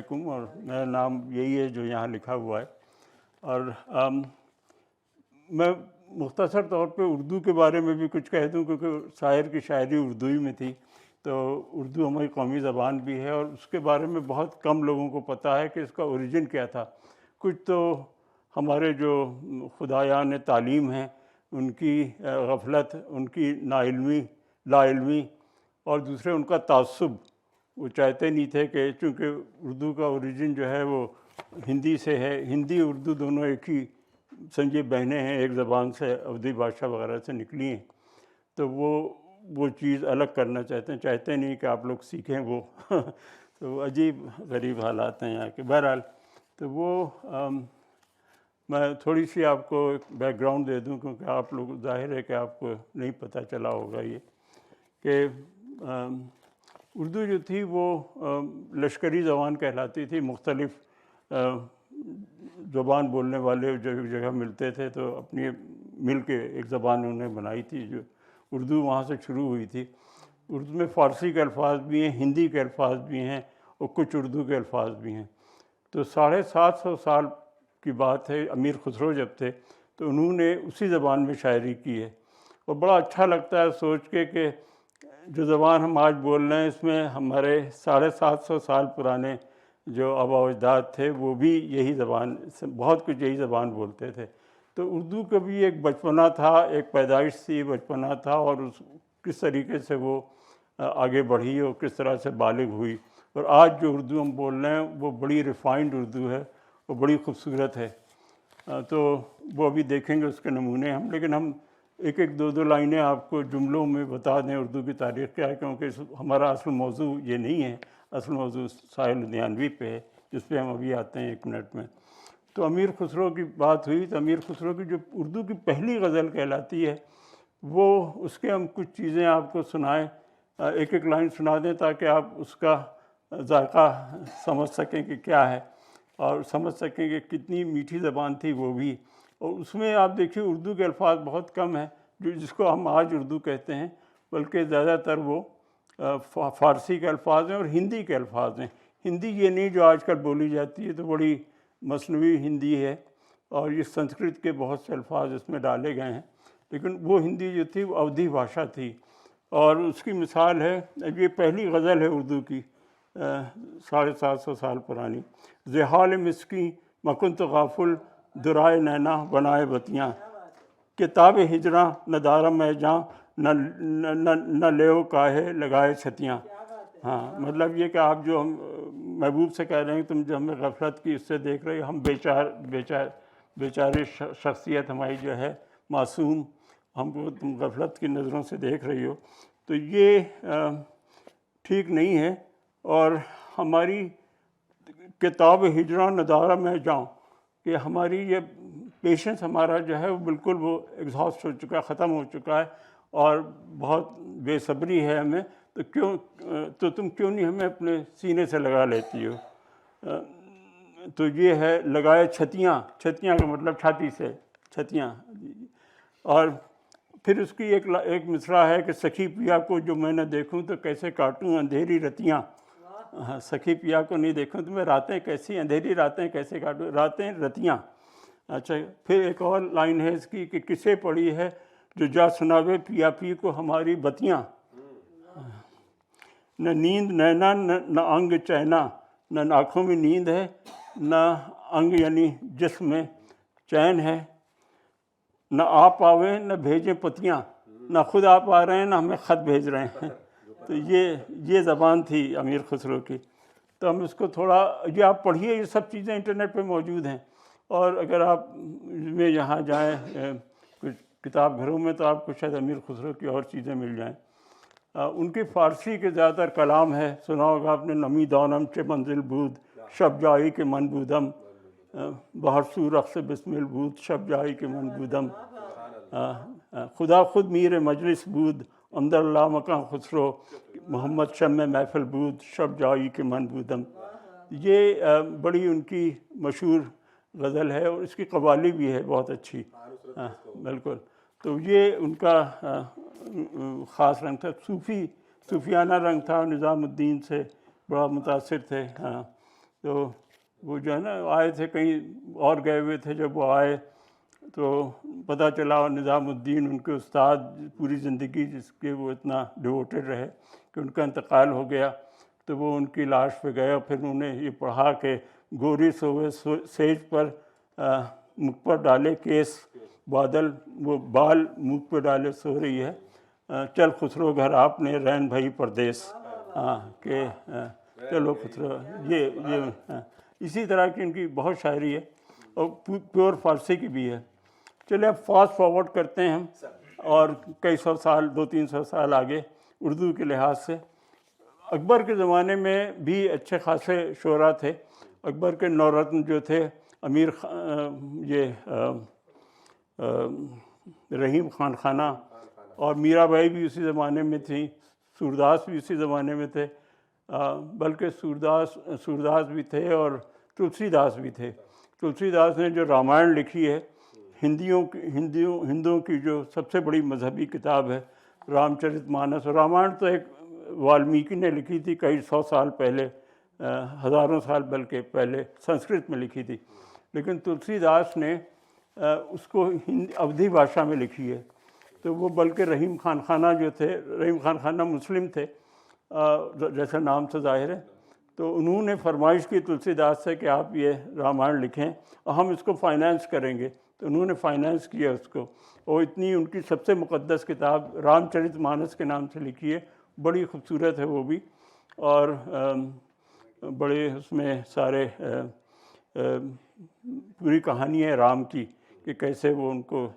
علیکم، اور میرا نام یہی ہے جو یہاں لکھا ہوا ہے. اور میں مختصر طور پہ اردو کے بارے میں بھی کچھ کہہ دوں، کیونکہ شاعر کی شاعری اردو ہی میں تھی، تو اردو ہماری قومی زبان بھی ہے اور اس کے بارے میں بہت کم لوگوں کو پتہ ہے کہ اس کا اوریجن کیا تھا. کچھ تو ہمارے جو خدایان تعلیم ہیں ان کی غفلت، ان کی لا علمی، اور دوسرے ان کا تعصب. وہ چاہتے نہیں تھے کہ چونکہ اردو کا اوریجن جو ہے وہ ہندی سے ہے، ہندی اردو دونوں ایک ہی سمجھے بہنیں ہیں، ایک زبان سے اودھی بادشاہ وغیرہ سے نکلی ہیں، تو وہ چیز الگ کرنا چاہتے نہیں کہ آپ لوگ سیکھیں وہ. تو عجیب غریب حالات ہیں یہاں کے. بہرحال تو وہ میں تھوڑی سی آپ کو بیک گراؤنڈ دے دوں، کیونکہ آپ لوگ ظاہر ہے کہ آپ کو نہیں پتہ چلا ہوگا یہ کہ اردو جو تھی وہ لشکری زبان کہلاتی تھی. مختلف زبان بولنے والے جو ایک جگہ ملتے تھے تو اپنی مل کے ایک زبان انہوں نے بنائی تھی، جو اردو وہاں سے شروع ہوئی تھی. اردو میں فارسی کے الفاظ بھی ہیں، ہندی کے الفاظ بھی ہیں اور کچھ اردو کے الفاظ بھی ہیں. تو 750 سال کی بات ہے، امیر خسرو جب تھے تو انہوں نے اسی زبان میں شاعری کی ہے. اور بڑا اچھا لگتا ہے سوچ کے کہ جو زبان ہم آج بول رہے ہیں اس میں ہمارے 750 سال پرانے جو آبا و اجداد تھے وہ بھی یہی زبان، بہت کچھ یہی زبان بولتے تھے. تو اردو کا بھی ایک بچپنا تھا، ایک پیدائش سی بچپنا تھا، اور کس طریقے سے وہ آگے بڑھی اور کس طرح سے بالغ ہوئی. اور آج جو اردو ہم بول رہے ہیں وہ بڑی ریفائنڈ اردو ہے، وہ بڑی خوبصورت ہے. تو وہ ابھی دیکھیں گے اس کے نمونے ہم، لیکن ہم ایک دو لائنیں آپ کو جملوں میں بتا دیں اردو کی تاریخ کیا ہے، کیونکہ ہمارا اصل موضوع یہ نہیں ہے. اصل موضوع ساحل لدھیانوی پہ ہے، جس پہ ہم ابھی آتے ہیں 1 منٹ میں. تو امیر خسرو کی بات ہوئی تو امیر خسرو کی جو اردو کی پہلی غزل کہلاتی ہے وہ، اس کے ہم کچھ چیزیں آپ کو سنائیں، ایک لائن سنا دیں تاکہ آپ اس کا ذائقہ سمجھ سکیں کہ کیا ہے، اور سمجھ سکیں کہ کتنی میٹھی زبان تھی وہ بھی. اور اس میں آپ دیکھیے اردو کے الفاظ بہت کم ہیں جس کو ہم آج اردو کہتے ہیں، بلکہ زیادہ تر وہ فارسی کے الفاظ ہیں اور ہندی کے الفاظ ہیں. ہندی یہ نہیں جو آج کل بولی جاتی ہے، تو بڑی مصنوعی ہندی ہے اور یہ سنسکرت کے بہت سے الفاظ اس میں ڈالے گئے ہیں، لیکن وہ ہندی جو تھی وہ اودھی بھاشا تھی. اور اس کی مثال ہے، یہ پہلی غزل ہے اردو کی 750 سال پرانی. زحال مسکی مکنت غافل درائے نینا بنائے بتیاں، کتاب ہجراں نہ دارم میں جاں نہ لیو کاہے لگائے چھتیاں. ہاں، مطلب یہ کہ آپ جو ہم محبوب سے کہہ رہے ہیں تم جو ہمیں غفلت کی اس سے دیکھ رہے ہو، ہم بیچاری شخصیت ہماری جو ہے معصوم، ہم کو تم غفلت کی نظروں سے دیکھ رہی ہو. تو یہ ٹھیک نہیں ہے. اور ہماری کتاب ہجراں ندارہ میں جاؤں، کہ ہماری یہ پیشنس ہمارا جو ہے وہ بالکل وہ ایگزاسٹ ہو چکا ہے، ختم ہو چکا ہے، اور بہت بے صبری ہے ہمیں. تو تم کیوں نہیں ہمیں اپنے سینے سے لگا لیتی ہو. تو یہ ہے لگائے چھتیاں کا مطلب چھاتی سے چھتیاں. اور پھر اس کی ایک مصرع ہے کہ سخی پیا کو جو میں نہ دیکھوں تو کیسے کاٹوں اندھیری رتیاں. سخی پیا کو نہیں دیکھوں تو میں راتیں کیسی، اندھیری راتیں کیسے کاٹوں، راتیں رتیاں. اچھا، پھر ایک اور لائن ہے اس کی کہ کسے پڑی ہے جو جا سناوے پیا پی کو ہماری بتیاں. نہ نیند نینا نہ انگ چینا، نہ آنکھوں میں نیند ہے نہ انگ یعنی جسم میں چین ہے. نہ آپ آویں نہ بھیجیں پتیاں، نہ خود آپ آ رہے ہیں نہ ہمیں خط بھیج رہے ہیں. تو یہ زبان تھی امیر خسرو کی. تو ہم اس کو تھوڑا، یہ آپ پڑھیے، یہ سب چیزیں انٹرنیٹ پہ موجود ہیں. اور اگر آپ میں یہاں جائیں کچھ کتاب گھروں میں تو آپ کو شاید امیر خسرو کی اور چیزیں مل جائیں. ان کی فارسی کے زیادہ تر کلام ہے، سنا ہوگا آپ نے، نمی دانم چے منزل بود شب جائی کے من بودم، بہر سو رقص بسمل بود شب جائی کے من بودم، خدا خود میر مجلس بود اندر لامکاں خسرو، محمد شمع محفل بود شب جائی کے من بودم. یہ بڑی ان کی مشہور غزل ہے اور اس کی قوالی بھی ہے بہت اچھی. بالکل. تو یہ ان کا خاص رنگ تھا، صوفیانہ رنگ تھا، نظام الدین سے بڑا متاثر تھے. ہاں، تو وہ جو ہے نا آئے تھے کہیں اور گئے ہوئے تھے، جب وہ آئے تو پتہ چلا نظام الدین ان کے استاد پوری زندگی جس کے وہ اتنا ڈیوٹیڈ رہے کہ ان کا انتقال ہو گیا، تو وہ ان کی لاش پہ گئے اور پھر انہوں نے یہ پڑھا کہ گوری سوئے سیج پر منہ پر ڈالے کیس بادل، وہ بال منہ پہ ڈالے سو رہی ہے، چل خسرو گھر آپ نے رین بھائی پردیس، کہ چلو خسرو، یہ اسی طرح کی ان کی بہت شاعری ہے اور پیور فارسی کی بھی ہے۔ چلے اب فاسٹ فارورڈ کرتے ہیں ہم اور کئی سو سال، 200-300 سال آگے اردو کے لحاظ سے۔ اکبر کے زمانے میں بھی اچھے خاصے شعراء تھے۔ اکبر کے نورتن جو تھے امیر یہ رحیم خان خانہ اور میرا بائی بھی اسی زمانے میں تھیں، سورداس بھی اسی زمانے میں تھے، بلکہ سورداس بھی تھے اور تلسی داس بھی تھے۔ تلسی داس نے جو رامائن لکھی ہے، ہندوؤں کی جو سب سے بڑی مذہبی کتاب ہے، رام چرت مانس، رامائن تو ایک والمیکی نے لکھی تھی کئی 100 سال پہلے، ہزاروں سال بلکہ پہلے سنسکرت میں لکھی تھی، لیکن تلسی داس نے اس کو اودھی بھاشا میں لکھی ہے۔ تو وہ بلکہ رحیم خان خانہ جو تھے، رحیم خان خانہ مسلم تھے جیسا نام سے ظاہر ہے، تو انہوں نے فرمائش کی تلسی داس سے کہ آپ یہ رامائن لکھیں اور ہم اس کو فائنانس کریں گے، تو انہوں نے فائنانس کیا اس کو، اور اتنی ان کی سب سے مقدس کتاب رام چرت مانس کے نام سے لکھی ہے، بڑی خوبصورت ہے وہ بھی، اور بڑے اس میں سارے پوری کہانی ہے رام کی کہ کیسے وہ ان کو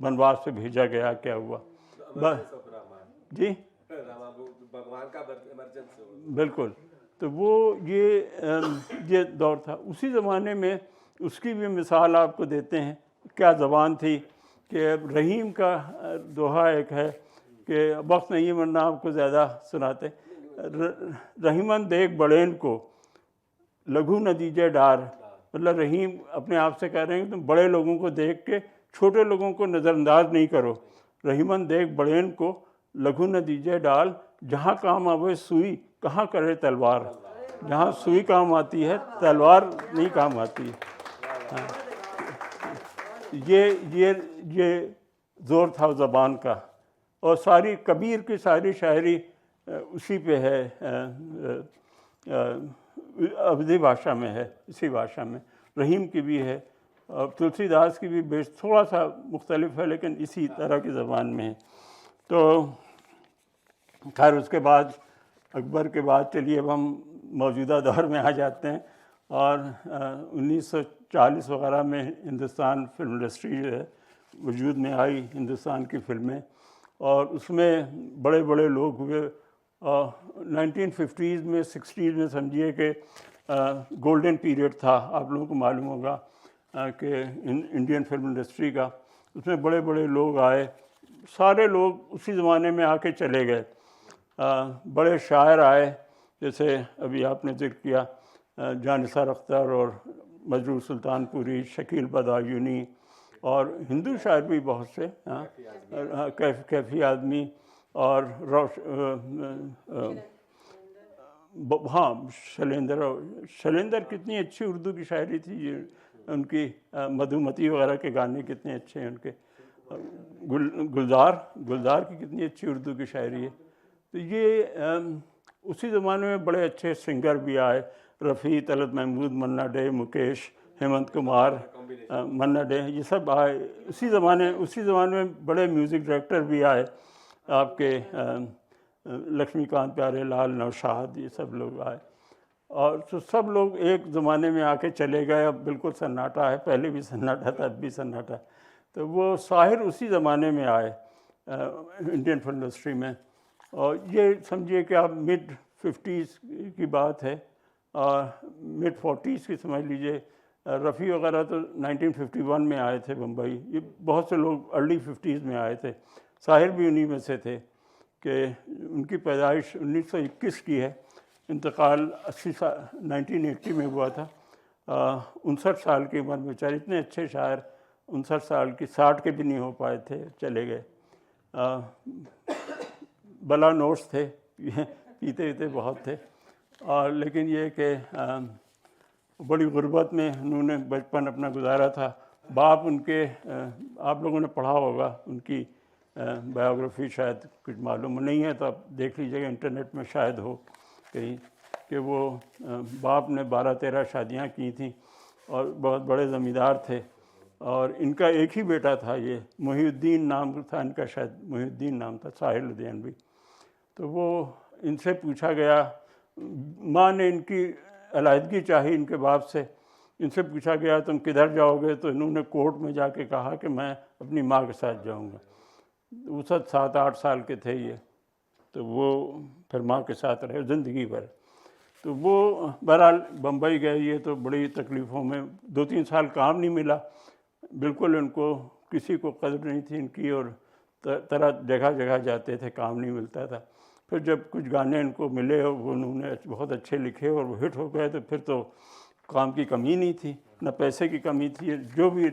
بنواس سے بھیجا گیا، کیا ہوا۔ جی بالکل، تو وہ یہ دور تھا۔ اسی زمانے میں اس کی بھی مثال آپ کو دیتے ہیں، کیا زبان تھی کہ رحیم کا دوہا ایک ہے کہ وقت نہیں ورنہ آپ کو زیادہ سناتے، رحیمن دیکھ بڑین کو لگھو نہ دیجے ڈار، مطلب رحیم اپنے آپ سے کہہ رہے ہیں کہ تم بڑے لوگوں کو دیکھ کے چھوٹے لوگوں کو نظر انداز نہیں کرو، رحیمن دیکھ بڑین کو لگھو نہ دیجے ڈال، جہاں کام آوے سوئی کہاں کرے تلوار، جہاں سوئی کام آتی ہے تلوار نہیں کام آتی ہے۔ یہ زور تھا زبان کا، اور ساری کبیر کی ساری شاعری اسی پہ ہے، اودھی بھاشا میں ہے، اسی بھاشا میں۔ رحیم کی بھی ہے اور تلسی داس کی بھی بیش تھوڑا سا مختلف ہے لیکن اسی طرح کی زبان میں ہے۔ تو خیر اس کے بعد اکبر کے بعد چلیے اب ہم موجودہ دور میں آ جاتے ہیں، اور 1940 وغیرہ میں ہندوستان فلم انڈسٹری جو ہے وجود میں آئی، ہندوستان کی فلمیں، اور اس میں بڑے بڑے لوگ ہوئے۔ 1950s میں 60s میں سمجھیے کہ گولڈن پیریڈ تھا، آپ لوگوں کو معلوم ہوگا کہ انڈین فلم انڈسٹری کا، اس میں بڑے بڑے لوگ آئے، سارے لوگ اسی زمانے میں آ کے چلے گئے۔ بڑے شاعر آئے، جیسے ابھی آپ نے ذکر کیا جان نثار اختر اور مسرور سلطان پوری، شکیل بدایونی، اور ہندو شاعر بھی بہت سے، کیفی آدمی، اور ہاں شیلیندر کتنی اچھی اردو کی شاعری تھی ان کی، مدھومتی وغیرہ کے گانے کتنے اچھے ہیں ان کے، گلزار کی کتنی اچھی اردو کی شاعری ہے۔ تو یہ اسی زمانے میں بڑے اچھے سنگر بھی آئے، رفیع، طلعت محمود، منا ڈے، مکیش، ہیمنت کمار، منا ڈے، یہ سب آئے اسی زمانے میں۔ بڑے میوزک ڈائریکٹر بھی آئے، آپ کے لکشمی کانت پیارے لال، نوشاد، یہ سب لوگ آئے، اور تو سب لوگ ایک زمانے میں آ کے چلے گئے۔ اب بالکل سناٹا ہے، پہلے بھی سناٹا تھا، اب بھی سناٹا۔ تو وہ ساحر اسی زمانے میں آئے انڈین فلم انڈسٹری میں، اور یہ سمجھیے کہ آپ مڈ 50s کی بات ہے، اور مڈ 40s کی سمجھ لیجئے۔ رفیع وغیرہ تو 1951 میں آئے تھے بمبئی، یہ بہت سے لوگ ارلی 50s میں آئے تھے، ساحر بھی انہی میں سے تھے کہ ان کی پیدائش 1921 کی ہے، انتقال 1980 میں ہوا تھا۔ 59 سال کی عمر میں بیچارے، اتنے اچھے شاعر، 59 سال کی، 60 کے بھی نہیں ہو پائے تھے، چلے گئے۔ بلا نوٹس تھے، پیتے بہت تھے، اور لیکن یہ کہ بڑی غربت میں انہوں نے بچپن اپنا گزارا تھا. باپ ان کے آپ لوگوں نے پڑھا ہوگا ان کی بایوگرافی، شاید کچھ معلوم نہیں ہے تو آپ دیکھ لیجیے گا انٹرنیٹ میں شاید ہو کہیں، کہ وہ باپ نے 12-13 شادیاں کی تھیں اور بہت بڑے زمیندار تھے. اور ان کا ایک ہی بیٹا تھا، یہ محی الدین نام تھا ان کا، شاید محی الدین نام تھا، ساحل لدھیانوی. تو وہ ان سے پوچھا گیا، ماں نے ان کی علیحدگی چاہی ان کے باپ سے، ان سے پوچھا گیا تم کدھر جاؤ گے؟ تو انہوں نے کورٹ میں جا کے کہا کہ میں اپنی ماں کے ساتھ جاؤں گا. اس وقت 7-8 سال کے تھے یہ، تو وہ پھر ماں کے ساتھ رہے زندگی بھر. تو وہ بہرحال بمبئی گئے. یہ تو بڑی تکلیفوں میں 2-3 سال کام نہیں ملا، بالکل ان کو کسی کو قدر نہیں تھی ان کی، اور طرح جگہ جگہ جاتے تھے، کام نہیں ملتا تھا. پھر جب کچھ گانے ان کو ملے اور وہ انہوں نے بہت اچھے لکھے اور وہ ہٹ ہو گئے، تو پھر تو کام کی کمی نہیں تھی، نہ پیسے کی کمی تھی. جو بھی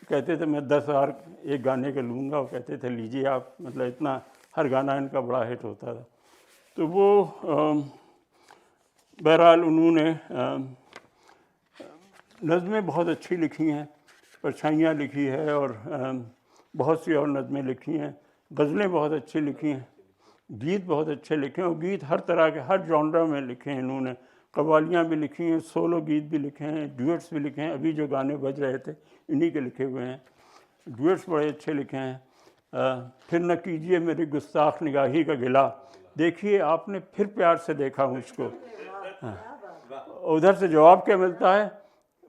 کہتے تھے میں 10,000 ایک گانے کے لوں گا، وہ کہتے تھے لیجیے آپ، مطلب اتنا ہر گانا ان کا بڑا ہٹ ہوتا تھا. تو وہ بہرحال انہوں نے نظمیں بہت اچھی لکھی ہیں، پرچھائیاں لکھی ہے اور بہت سی اور نظمیں لکھی ہیں، غزلیں بہت اچھی لکھی ہیں، گیت بہت اچھے لکھے ہیں. اور گیت ہر طرح کے، ہر جانرا میں لکھے ہیں انہوں نے. قوالیاں بھی لکھی ہیں، سولو گیت بھی لکھے ہیں، ڈویٹس بھی لکھے ہیں. ابھی جو گانے بج رہے تھے انہی کے لکھے ہوئے ہیں. ڈویٹس بڑے اچھے لکھے ہیں. پھر نہ کیجیے میری گستاخ نگاہی کا گلہ، دیکھیے آپ نے پھر پیار سے دیکھا مجھ کو. ادھر سے جواب کیا ملتا ہے؟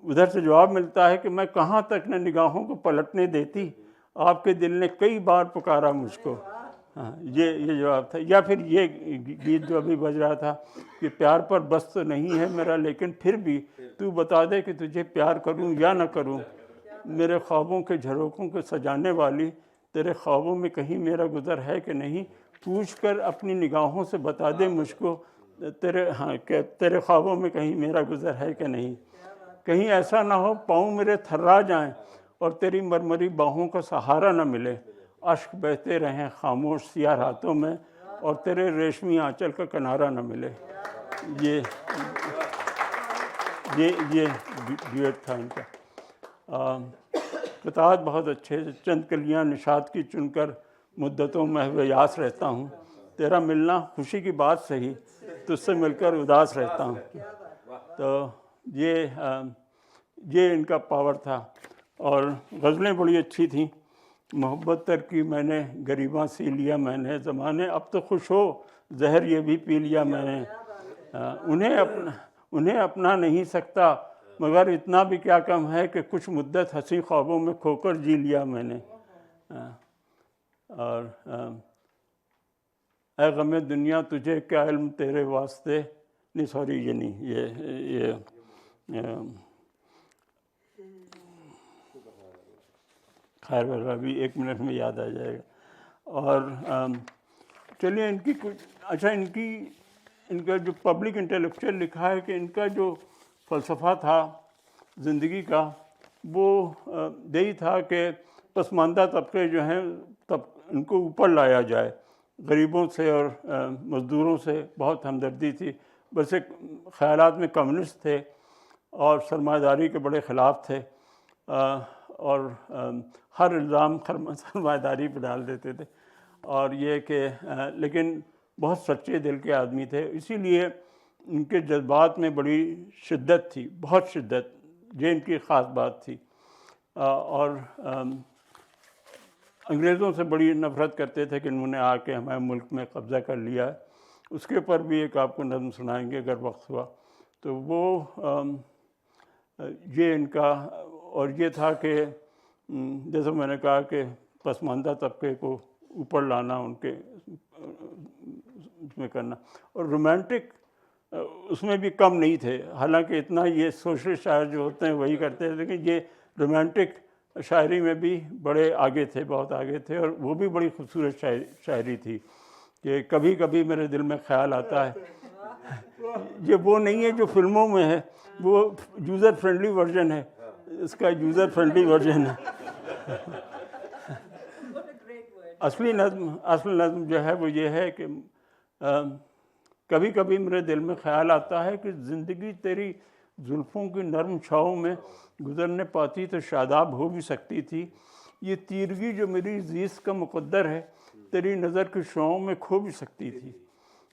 ادھر سے جواب ملتا ہے کہ میں کہاں تک نہ نگاہوں کو پلٹنے دیتی، آپ کے دل نے کئی بار پکارا مجھ کو. یہ جواب تھا. یا پھر یہ گیت جو ابھی بج رہا تھا کہ پیار پر بس تو نہیں ہے میرا، لیکن پھر بھی تو بتا دے کہ تجھے پیار کروں یا نہ کروں. میرے خوابوں کے جھروکوں کو سجانے والی، تیرے خوابوں میں کہیں میرا گزر ہے کہ نہیں، پوچھ کر اپنی نگاہوں سے بتا دے مجھ کو، تیرے خوابوں میں کہیں میرا گزر ہے کہ نہیں. کہیں ایسا نہ ہو پاؤں میرے تھرا جائیں اور تیری مرمری باہوں کا سہارا نہ ملے، اشک بہتے رہیں خاموش سیاہ راتوں میں اور تیرے ریشمی آنچل کا کنارہ نہ ملے. یہ ڈیویٹ تھا ان کا. قطعات بہت اچھے. چند کلیاں نشاط کی چن کر مدتوں محو یاس رہتا ہوں، تیرا ملنا خوشی کی بات صحیح، تجھ سے مل کر اداس رہتا ہوں. تو یہ ان کا پاور تھا. اور غزلیں بڑی اچھی تھیں. محبت تر کی میں نے غریباں سی لیا میں نے، زمانے اب تو خوش ہو زہر یہ بھی پی لیا میں نے. انہیں اپنا نہیں سکتا مگر اتنا بھی کیا کم ہے کہ کچھ مدت ہنسی خوابوں میں کھو کر جی لیا میں نے. اور اے غم دنیا تجھے کیا علم تیرے واسطے، نہیں سوری یہ نہیں، یہ خیر ابھی 1 منٹ میں یاد آ جائے گا. اور چلیے ان کی کچھ اچھا، ان کا جو پبلک انٹلیکچوئل لکھا ہے کہ ان کا جو فلسفہ تھا زندگی کا، وہ یہی تھا کہ پسماندہ طبقے جو ہیں ان کو اوپر لایا جائے. غریبوں سے اور مزدوروں سے بہت ہمدردی تھی. بس ایک خیالات میں کمیونسٹ تھے اور سرمایہ داری کے بڑے خلاف تھے، اور ہر الزام سرمایہ داری پہ ڈال دیتے تھے. اور یہ کہ لیکن بہت سچے دل کے آدمی تھے، اسی لیے ان کے جذبات میں بڑی شدت تھی، بہت شدت. یہ ان کی خاص بات تھی. اور انگریزوں سے بڑی نفرت کرتے تھے کہ انہوں نے آ کے ہمارے ملک میں قبضہ کر لیا. اس کے اوپر بھی ایک آپ کو نظم سنائیں گے اگر وقت ہوا تو. وہ یہ ان کا، اور یہ تھا کہ جیسے میں نے کہا کہ پسماندہ طبقے کو اوپر لانا، ان کے اس میں کرنا. اور رومانٹک اس میں بھی کم نہیں تھے، حالانکہ اتنا یہ سوشل شاعر جو ہوتے ہیں وہی کرتے ہیں، لیکن یہ رومانٹک شاعری میں بھی بڑے آگے تھے، بہت آگے تھے. اور وہ بھی بڑی خوبصورت شاعری تھی کہ کبھی کبھی میرے دل میں خیال آتا ہے. یہ وہ نہیں ہے جو فلموں میں ہے، وہ یوزر فرینڈلی ورژن ہے، اس کا یوزر فرینڈلی ورژن ہے. اصل نظم جو ہے وہ یہ ہے کہ کبھی کبھی میرے دل میں خیال آتا ہے کہ زندگی تیری زلفوں کی نرم چھاؤں میں گزرنے پاتی تو شاداب ہو بھی سکتی تھی، یہ تیرگی جو میری زیست کا مقدر ہے تیری نظر کی شعاؤں میں کھو بھی سکتی تھی۔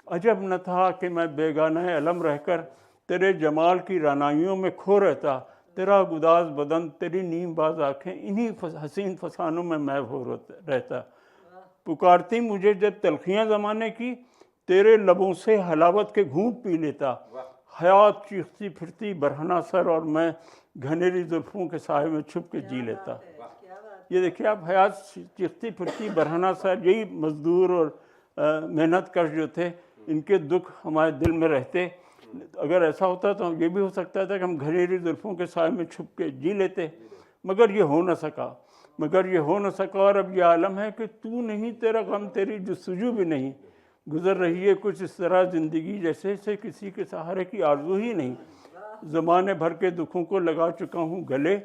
عجب نہ تھا کہ میں بیگانہ علم رہ کر تیرے جمال کی رعنائیوں میں کھو رہتا، تیرا گداز بدن، تیری نیم باز آنکھیں، انہی حسین فسانوں میں محو ہو رہتا۔ پکارتی مجھے جب تلخیاں زمانے کی، تیرے لبوں سے حلاوت کے گھونٹ پی لیتا۔ حیات چیختی پھرتی برہنہ سر اور میں گھنیری زلفوں کے سائے میں چھپ کے جی لیتا۔ یہ دیکھیے آپ، حیات چیختی پھرتی برہنہ سر، یہی مزدور اور محنت کش جو تھے، ان کے دکھ ہمارے دل میں رہتے۔ اگر ایسا ہوتا تو یہ بھی ہو سکتا تھا کہ ہم گھنیری زلفوں کے سائے میں چھپ کے جی لیتے، مگر یہ ہو نہ سکا، اور اب یہ عالم ہے کہ تو نہیں، تیرا غم، تیری جستجو بھی نہیں۔ گزر رہی ہے کچھ اس طرح زندگی جیسے کسی کے سہارے کی آرزو ہی نہیں۔ زمانے بھر کے دکھوں کو لگا چکا ہوں گلے،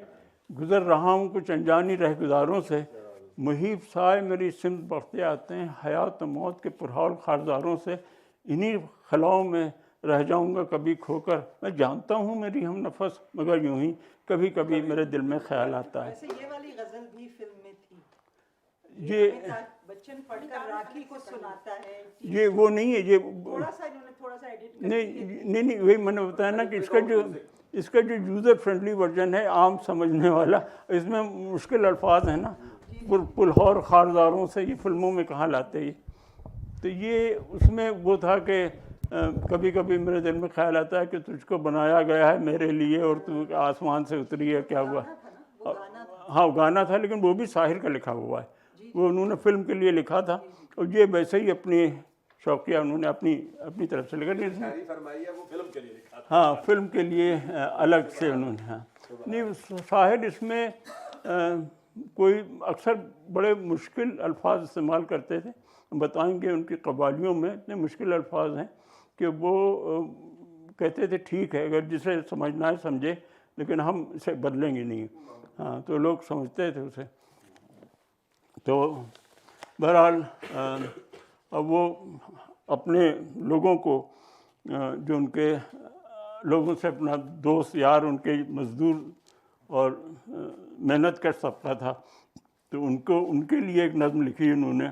گزر رہا ہوں کچھ انجانی رہگزاروں سے۔ محیط سائے میری سمت بڑھتے آتے ہیں حیات و موت کے پرہول خارزاروں سے، انہی خلاؤں میں رہ جاؤں گا کبھی کھو کر۔ میں جانتا ہوں میری ہم نفس، مگر یوں ہی کبھی کبھی میرے دل میں خیال آتا ہے۔ یہ والی غزل بھی فلم میں تھی، یہ بچن پڑھ کر راکھی کو سناتا ہے، یہ وہ نہیں ہے، یہ تھوڑا سا انہوں نے تھوڑا سا ایڈٹ نہیں وہی میں نے بتایا نا کہ اس کا جو یوزر فرینڈلی ورژن ہے، عام سمجھنے والا، اس میں مشکل الفاظ ہیں نا، پلہور خارزاروں سے، یہ فلموں میں کہاں لاتے یہ؟ تو یہ اس میں وہ تھا کہ کبھی کبھی میرے دل میں خیال آتا ہے کہ تجھ کو بنایا گیا ہے میرے لیے اور تو آسمان سے اتری ہے، کیا ہوا؟ ہاں گانا تھا، لیکن وہ بھی ساحر کا لکھا ہوا ہے، وہ انہوں نے فلم کے لیے لکھا تھا، اور یہ ویسے ہی اپنی شوقیہ انہوں نے اپنی طرف سے لکھا، ہاں فلم کے لیے الگ سے انہوں نے، ہاں نہیں ساحر اس میں کوئی اکثر بڑے مشکل الفاظ استعمال کرتے تھے، بتائیں گے ان کی قوالیوں میں اتنے مشکل الفاظ ہیں کہ وہ کہتے تھے ٹھیک ہے اگر جسے سمجھنا ہے سمجھے، لیکن ہم اسے بدلیں گے نہیں، ہاں تو لوگ سمجھتے تھے اسے۔ تو بہرحال اب وہ اپنے لوگوں کو، جو ان کے لوگوں سے اپنا دوست یار، ان کے مزدور اور محنت کر سکتا تھا، تو ان کے لیے ایک نظم لکھی انہوں نے،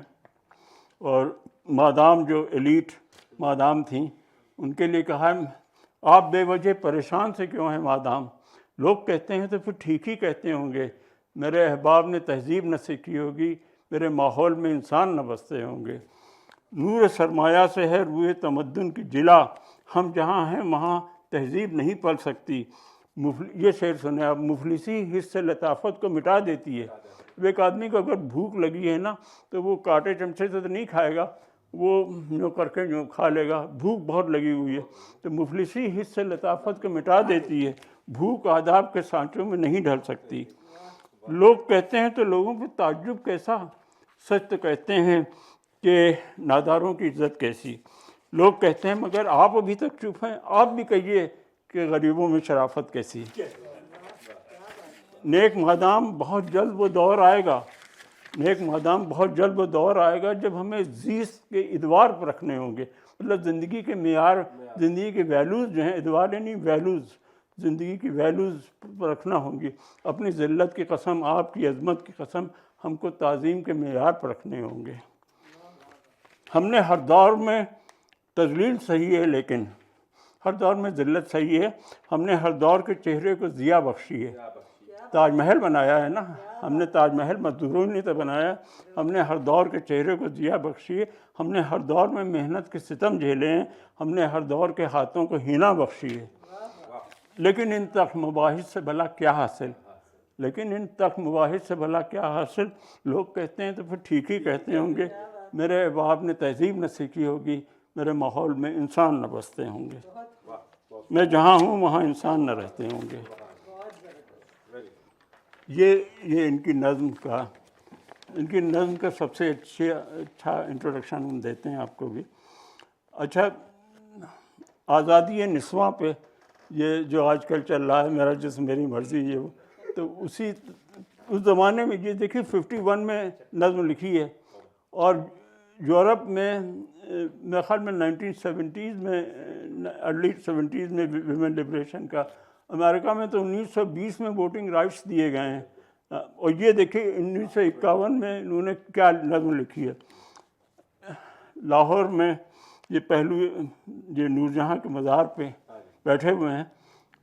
اور مادام جو ایلیٹ مادام تھیں ان کے لیے کہا، آپ بے وجہ پریشان سے کیوں ہیں مادام، لوگ کہتے ہیں تو پھر ٹھیک ہی کہتے ہوں گے، میرے احباب نے تہذیب نہ سیکھی ہوگی، میرے ماحول میں انسان نہ بستے ہوں گے، نور سرمایہ سے ہے روئے تمدن کی جلا، ہم جہاں ہیں وہاں تہذیب نہیں پل سکتی۔ یہ شعر سنے آپ، مفلسی حس سے لطافت کو مٹا دیتی ہے۔ ایک آدمی کو اگر بھوک لگی ہے نا تو وہ کانٹے چمچے سے تو نہیں کھائے گا، وہ یوں کر کے یوں کھا لے گا، بھوک بہت لگی ہوئی ہے، تو مفلسی حس سے لطافت کو مٹا دیتی ہے، بھوک آداب کے سانچوں میں نہیں ڈھل سکتی۔ لوگ کہتے ہیں تو لوگوں پہ تعجب کیسا، سچ تو کہتے ہیں کہ ناداروں کی عزت کیسی، لوگ کہتے ہیں مگر آپ ابھی تک چپ ہیں، آپ بھی کہیے کہ غریبوں میں شرافت کیسی۔ نیک مادام بہت جلد وہ دور آئے گا، نیک مادام بہت جلد وہ دور آئے گا جب ہمیں زیست کے ادوار پر رکھنے ہوں گے، مطلب زندگی کے معیار، زندگی کے ویلیوز جو ہیں، ادوار یعنی ویلیوز، زندگی کی ویلیوز پر رکھنا ہوں گی، اپنی ذلت کی قسم، آپ کی عظمت کی قسم، ہم کو تعظیم کے معیار پر رکھنے ہوں گے۔ ہم نے ہر دور میں تذلیل سہی ہے، لیکن ہر دور میں ذلت سہی ہے، ہم نے ہر دور کے چہرے کو ضیاء بخشی ہے۔ تاج محل بنایا ہے نا ہم نے، تاج محل مزدوروں نے تو بنایا، ہم نے ہر دور کے چہرے کو ضیاء بخشی ہے، ہم نے ہر دور میں محنت کے ستم جھیلے ہیں، ہم نے ہر دور کے ہاتھوں کو ہینا بخشی ہے۔ لیکن ان تک مباحث سے بھلا کیا حاصل، لیکن ان تک مباحث سے بھلا کیا حاصل، لوگ کہتے ہیں تو پھر ٹھیک ہی کہتے ہوں گے، میرے احباب نے تہذیب نہ سیکھی ہوگی، میرے ماحول میں انسان نہ بستے ہوں گے، میں جہاں ہوں وہاں انسان نہ رہتے ہوں گے۔ یہ ان کی نظم کا سب سے اچھا انٹروڈکشن ہم دیتے ہیں آپ کو بھی۔ اچھا، آزادی نسواں پہ یہ جو آج کل چل رہا ہے، میرا جسم میری مرضی، یہ وہ، تو اس زمانے میں یہ دیکھیے 51 میں نظم لکھی ہے، اور یورپ میں میرے خیال میں 1970s میں ارلی 70s میں ویمن لبریشن کا، امریکہ میں تو 1920 میں ووٹنگ رائٹس دیے گئے ہیں. اور یہ دیکھیں 1951 میں انہوں نے کیا نظم لکھی ہے. لاہور میں یہ پہلو یہ نور جہاں کے مزار پہ بیٹھے ہوئے ہیں،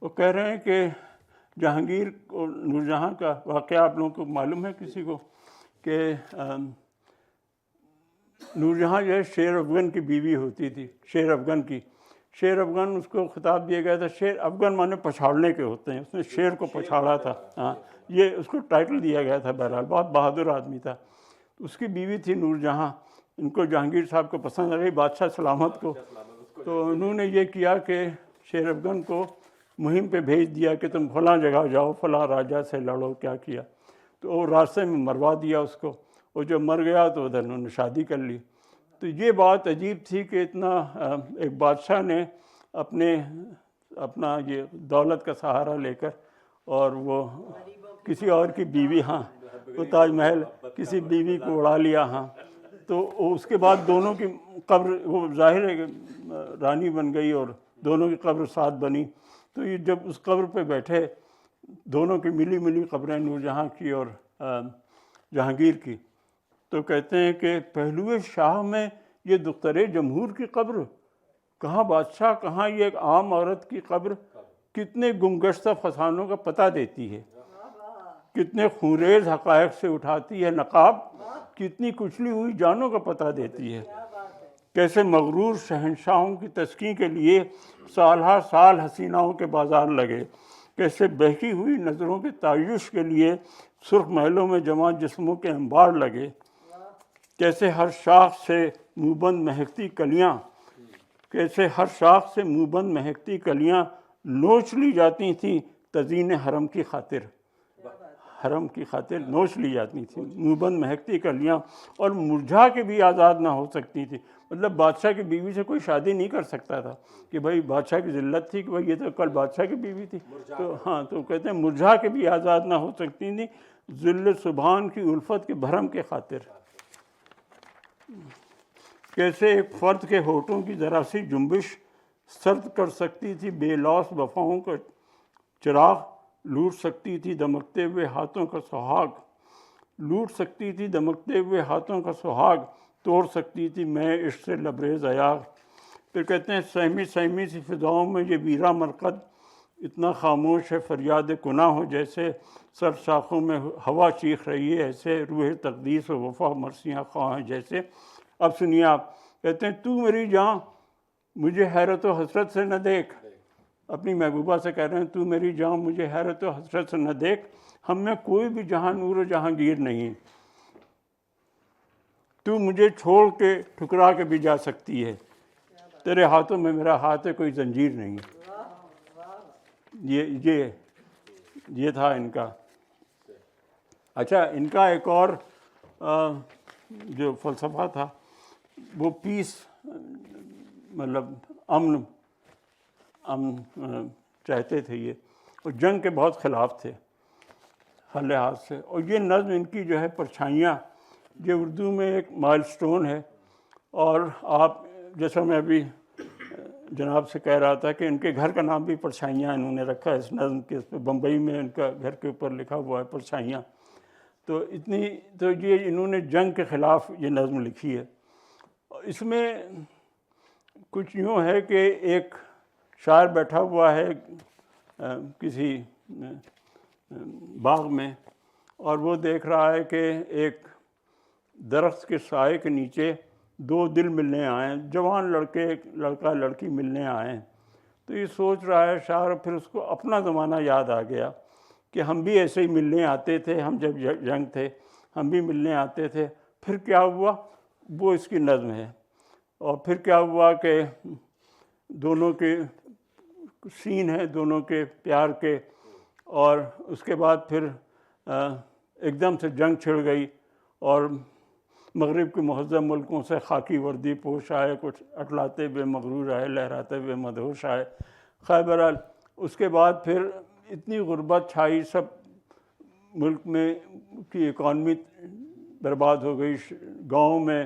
وہ کہہ رہے ہیں کہ جہانگیر اور نور جہاں کا واقعہ آپ لوگوں کو معلوم ہے کسی کو کہ نور جہاں جو ہے شیر افغن کی بیوی ہوتی تھی، شیر افغن کی. شیر افغن اس کو خطاب دیا گیا تھا. شیر افغن مانے پچھاڑنے کے ہوتے ہیں، اس نے شیر کو پچھاڑا تھا. ہاں یہ اس کو ٹائٹل دیا گیا تھا. بہرحال بہت بہادر آدمی تھا. اس کی بیوی تھی نور جہاں. ان کو جہانگیر صاحب کو پسند آ گئی، بادشاہ سلامت کو. تو انہوں نے یہ کیا کہ شیر افغن کو مہم پہ بھیج دیا کہ تم فلاں جگہ جاؤ، فلاں راجا سے لڑو. کیا کیا تو وہ راستے میں مروا دیا اس کو. وہ جب مر گیا تو ادھر انہوں نے شادی کر لی. تو یہ بات عجیب تھی کہ اتنا ایک بادشاہ نے اپنا یہ دولت کا سہارا لے کر اور وہ کسی اور کی بیوی، ہاں وہ تاج محل کسی بیوی کو اڑا لیا. ہاں تو اس کے بعد دونوں کی قبر، وہ ظاہر ہے کہ رانی بن گئی اور دونوں کی قبر ساتھ بنی. تو یہ جب اس قبر پہ بیٹھے، دونوں کی ملی قبریں نور جہاں کی اور جہانگیر کی، تو کہتے ہیں کہ پہلو شاہ میں یہ دختر جمہور کی قبر، کہاں بادشاہ کہاں یہ ایک عام عورت کی قبر. کتنے گمگشتہ فسانوں کا پتہ دیتی ہے، کتنے خونریز حقائق سے اٹھاتی ہے نقاب، کتنی کچلی ہوئی جانوں کا پتہ دیتی ہے. کیسے مغرور شہنشاہوں کی تسکین کے لیے سال ہر سال حسیناؤں کے بازار لگے، کیسے بہکی ہوئی نظروں کے تعیش کے لیے سرخ محلوں میں جمع جسموں کے انبار لگے. کیسے ہر شاخ سے منہ مہکتی کلیاں، کیسے ہر شاخ سے منہ مہکتی کلیاں نوچ لی جاتی تھیں تزئین حرم کی خاطر. حرم کی خاطر نوچ لی جاتی تھیں منہ مہکتی کلیاں، اور مرجھا کے بھی آزاد نہ ہو سکتی تھی. مطلب بادشاہ کی بیوی سے کوئی شادی نہیں کر سکتا تھا کہ بھائی بادشاہ کی ذلت تھی کہ بھائی یہ تو کل بادشاہ کی بیوی تھی. تو ہاں تو کہتے ہیں مرجھا کے بھی آزاد نہ ہو سکتی تھیں ذل سبحان کی الفت کے بھرم کے خاطر. کیسے ایک فرد کے ہونٹوں کی ذرا سی جنبش سرد کر سکتی تھی بے لوث وفاؤں کا چراغ، لوٹ سکتی تھی دمکتے ہوئے ہاتھوں کا سہاگ، لوٹ سکتی تھی دمکتے ہوئے ہاتھوں کا سہاگ، توڑ سکتی تھی میں عشق سے لبریز ایاغ. پھر کہتے ہیں سہمی سی فضاؤں میں یہ ویرا مرقد اتنا خاموش ہے فریاد گناہ ہو، جیسے سر شاخوں میں ہوا چیخ رہی ہے، ایسے روح تقدیس و وفا مرثیاں خواہ ہیں جیسے. اب سنیے آپ، کہتے ہیں تو میری جان مجھے حیرت و حسرت سے نہ دیکھ. اپنی محبوبہ سے کہہ رہے ہیں تو میری جان مجھے حیرت و حسرت سے نہ دیکھ، ہم میں کوئی بھی جہاں نور و جہانگیر نہیں. تو مجھے چھوڑ کے ٹھکرا کے بھی جا سکتی ہے، تیرے ہاتھوں میں میرا ہاتھ ہے کوئی زنجیر نہیں. یہ تھا ان کا. اچھا ان کا ایک اور جو فلسفہ تھا وہ پیس، مطلب امن چاہتے تھے یہ، اور جنگ کے بہت خلاف تھے ہر لحاظ سے. اور یہ نظم ان کی جو ہے پرچھائیاں، یہ اردو میں ایک مائل سٹون ہے. اور آپ جیسا میں ابھی جناب سے کہہ رہا تھا کہ ان کے گھر کا نام بھی پرچھائیاں انہوں نے رکھا ہے اس نظم کے. اس پہ بمبئی میں ان کا گھر کے اوپر لکھا ہوا ہے پرچھائیاں. تو یہ انہوں نے جنگ کے خلاف یہ نظم لکھی ہے. اس میں کچھ یوں ہے کہ ایک شاعر بیٹھا ہوا ہے کسی باغ میں، اور وہ دیکھ رہا ہے کہ ایک درخت کے سائے کے نیچے دو دل ملنے آئے ہیں، جوان لڑکا لڑکی ملنے آئے ہیں. تو یہ سوچ رہا ہے شاعر، پھر اس کو اپنا زمانہ یاد آ گیا کہ ہم بھی ایسے ہی ملنے آتے تھے، ہم جب جنگ تھے ہم بھی ملنے آتے تھے. پھر کیا ہوا، وہ اس کی نظم ہے. اور پھر کیا ہوا کہ دونوں کے سین ہیں دونوں کے پیار کے، اور اس کے بعد پھر ایک دم سے جنگ چھڑ گئی اور مغرب کے مہذب ملکوں سے خاکی وردی پوش آئے، کچھ اٹلاتے ہوئے مغرور آئے، لہراتے ہوئے مدہوش آئے. خیر بہرحال اس کے بعد پھر اتنی غربت چھائی، سب ملک میں کی اکانومی برباد ہو گئی، گاؤں میں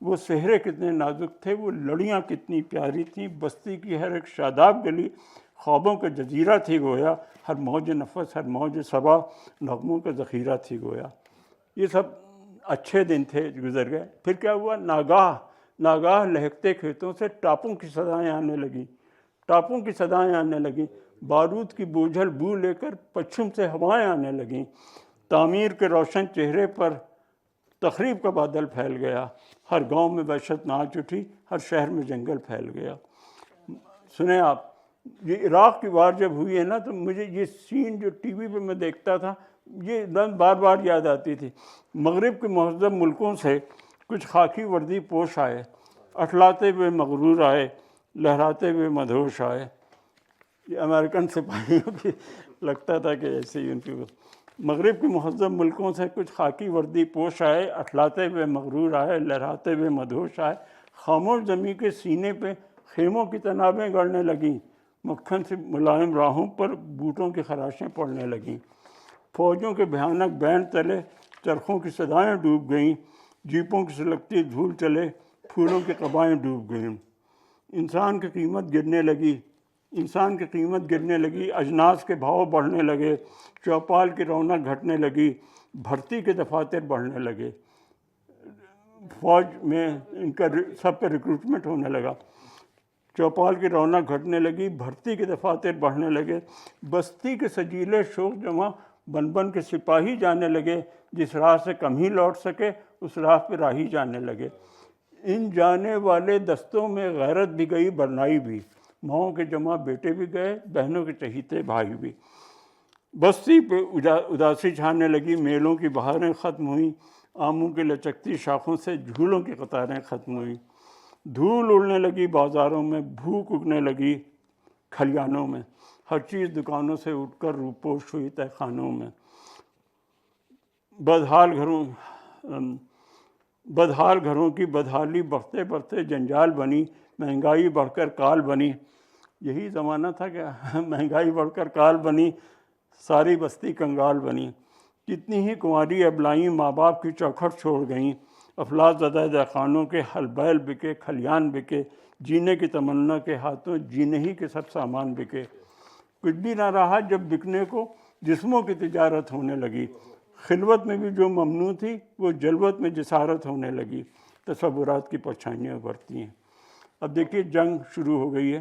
وہ صحرے کتنے نازک تھے، وہ لڑیاں کتنی پیاری تھیں، بستی کی ہر ایک شاداب گلی خوابوں کا جزیرہ تھی گویا، ہر موج نفس ہر موج صبا نغموں کا ذخیرہ تھی گویا۔ یہ سب اچھے دن تھے گزر گئے۔ پھر کیا ہوا، ناگاہ لہکتے کھیتوں سے ٹاپوں کی صدائیں آنے لگیں، ٹاپوں کی صدائیں آنے لگیں، بارود کی بوجھل بو لے کر پچھم سے ہوائیں آنے لگیں، تعمیر کے روشن چہرے پر تخریب کا بادل پھیل گیا، ہر گاؤں میں وحشت ناچ اٹھی، ہر شہر میں جنگل پھیل گیا۔ سنیں آپ، یہ عراق کی وار جب ہوئی ہے نا، تو مجھے یہ سین جو ٹی وی پہ میں دیکھتا تھا، یہ بار بار یاد آتی تھی۔ مغرب کے مہذب ملکوں سے کچھ خاکی وردی پوش آئے، اٹھلاتے ہوئے مغرور آئے، لہراتے ہوئے مدہوش آئے۔ یہ امریکن سپاہیوں کی لگتا تھا کہ ایسے ہی ان کی مغرب کے مہذب ملکوں سے کچھ خاکی وردی پوش آئے، اٹھلاتے ہوئے مغرور آئے، لہراتے ہوئے مدہوش آئے، خاموش زمین کے سینے پہ خیموں کی تنابیں گڑنے لگیں، مکھن سے ملائم راہوں پر بوٹوں کی خراشیں پڑنے لگیں، فوجوں کے بھیانک بینڈ تلے چرخوں کی صدائیں ڈوب گئیں، جیپوں کی سلگتی دھول چلے پھولوں کی قبائیں ڈوب گئیں، انسان کی قیمت گرنے لگی، اجناس کے بھاؤ بڑھنے لگے، چوپال کی رونق گھٹنے لگی، بھرتی کے دفاتر بڑھنے لگے، فوج میں ان کا سب کا ریکروٹمنٹ ہونے لگا، چوپال کی رونق گھٹنے لگی، بھرتی کے دفاتر بڑھنے لگے، بستی کے سجیلے شوق جمع بن بن کے سپاہی جانے لگے، جس راہ سے کم ہی لوٹ سکے اس راہ پہ راہی جانے لگے۔ ان جانے والے دستوں میں غیرت بھی گئی، برنائی بھی، ماؤں کے جمع بیٹے بھی گئے، بہنوں کے چہیتے بھائی بھی۔ بستی پہ اداسی چھانے لگی، میلوں کی بہاریں ختم ہوئیں، آموں کی لچکتی شاخوں سے جھولوں کی قطاریں ختم ہوئیں، دھول اڑنے لگی بازاروں میں، بھوک اگنے لگی کھلیانوں میں، ہر چیز دکانوں سے اٹھ کر روپوش ہوئی تہہ خانوں میں، بدحال گھروں کی بدحالی بڑھتے بڑھتے جنجال بنی، مہنگائی بڑھ کر کال بنی۔ یہی زمانہ تھا کہ مہنگائی بڑھ کر کال بنی، ساری بستی کنگال بنی، کتنی ہی کنواری ابلائیں ماں باپ کی چوکھٹ چھوڑ گئیں، افلاس زدہ دہقانوں کے ہل بیل بکے، کھلیان بکے، جینے کی تمنا کے ہاتھوں جینے ہی کے سب سامان بکے، کچھ بھی نہ رہا جب بکنے کو، جسموں کی تجارت ہونے لگی، خلوت میں بھی جو ممنوع تھی وہ جلوت میں جسارت ہونے لگی، تصورات کی پرچھائیاں ابھرتی ہیں۔ اب دیکھیے جنگ شروع ہو گئی ہے،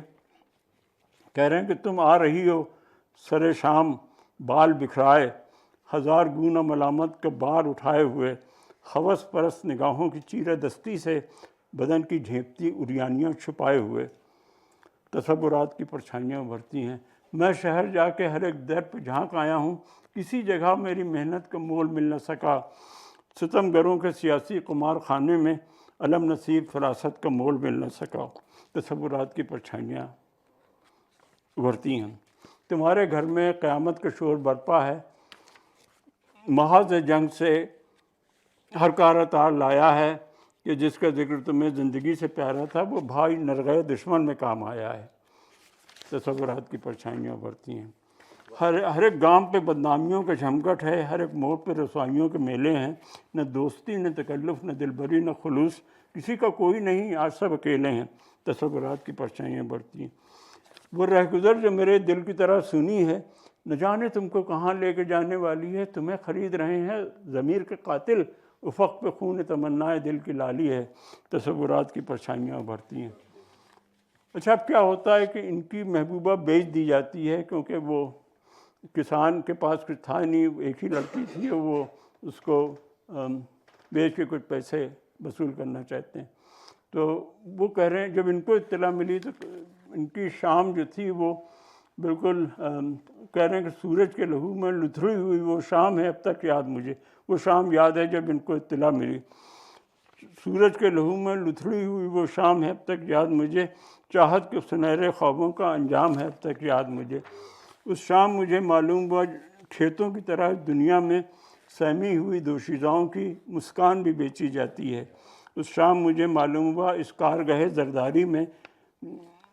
کہہ رہے ہیں کہ تم آ رہی ہو سر شام بال بکھرائے، ہزار گون ملامت کا بار اٹھائے ہوئے، ہوس پرست نگاہوں کی چیرہ دستی سے بدن کی جھینپتی اریانیاں چھپائے ہوئے، تصورات کی پرچھائیاں ابھرتی ہیں۔ میں شہر جا کے ہر ایک در پہ جھانک آیا ہوں، کسی جگہ میری محنت کا مول مل نہ سکا، ستم گروں کے سیاسی قمار خانے میں علم نصیب فراست کا مول مل نہ سکا، تصورات کی پرچھائیاں ابھرتی ہیں۔ تمہارے گھر میں قیامت کا شور برپا ہے، محاذ جنگ سے ہر کار تار لایا ہے، کہ جس کا ذکر تمہیں زندگی سے پیارا تھا وہ بھائی نرغے دشمن میں کام آیا ہے، تصورات کی پرچھائیاں ابھرتی ہیں۔ ہر ایک گام پہ بدنامیوں کا جھمگٹ ہے، ہر ایک موڑ پہ رسوائیوں کے میلے ہیں، نہ دوستی نہ تکلف نہ دلبری نہ خلوص، کسی کا کوئی نہیں، آج سب اکیلے ہیں، تصورات کی پرچھائیاں ابھرتی ہیں۔ وہ رہگزر جو میرے دل کی طرح سنی ہے، نہ جانے تم کو کہاں لے کے جانے والی ہے، تمہیں خرید رہے ہیں ضمیر کے قاتل، افق پہ خون تمنائے دل کی لالی ہے، تصورات کی پرچھائیاں ابھرتی ہیں۔ اچھا اب کیا ہوتا ہے کہ ان کی محبوبہ بیچ دی جاتی ہے، کیونکہ وہ کسان کے پاس کچھ تھا نہیں، ایک ہی لڑکی تھی، اور وہ اس کو بیچ کے کچھ پیسے وصول کرنا چاہتے ہیں۔ تو وہ کہہ رہے ہیں، جب ان کو اطلاع ملی تو ان کی شام جو تھی وہ بالکل کہہ رہے ہیں کہ سورج کے لہو میں لتھڑی ہوئی وہ شام ہے اب تک یاد مجھے، وہ شام یاد ہے جب ان کو اطلاع ملی، سورج کے لہو میں لتھڑی ہوئی وہ شام ہے اب تک یاد مجھے، چاہت کے سنہرے خوابوں کا انجام ہے اب تک یاد مجھے۔ اس شام مجھے معلوم ہوا کھیتوں کی طرح دنیا میں سہمی ہوئی دوشیزاؤں کی مسکان بھی بیچی جاتی ہے۔ اس شام مجھے معلوم ہوا اس کارگہ زرداری میں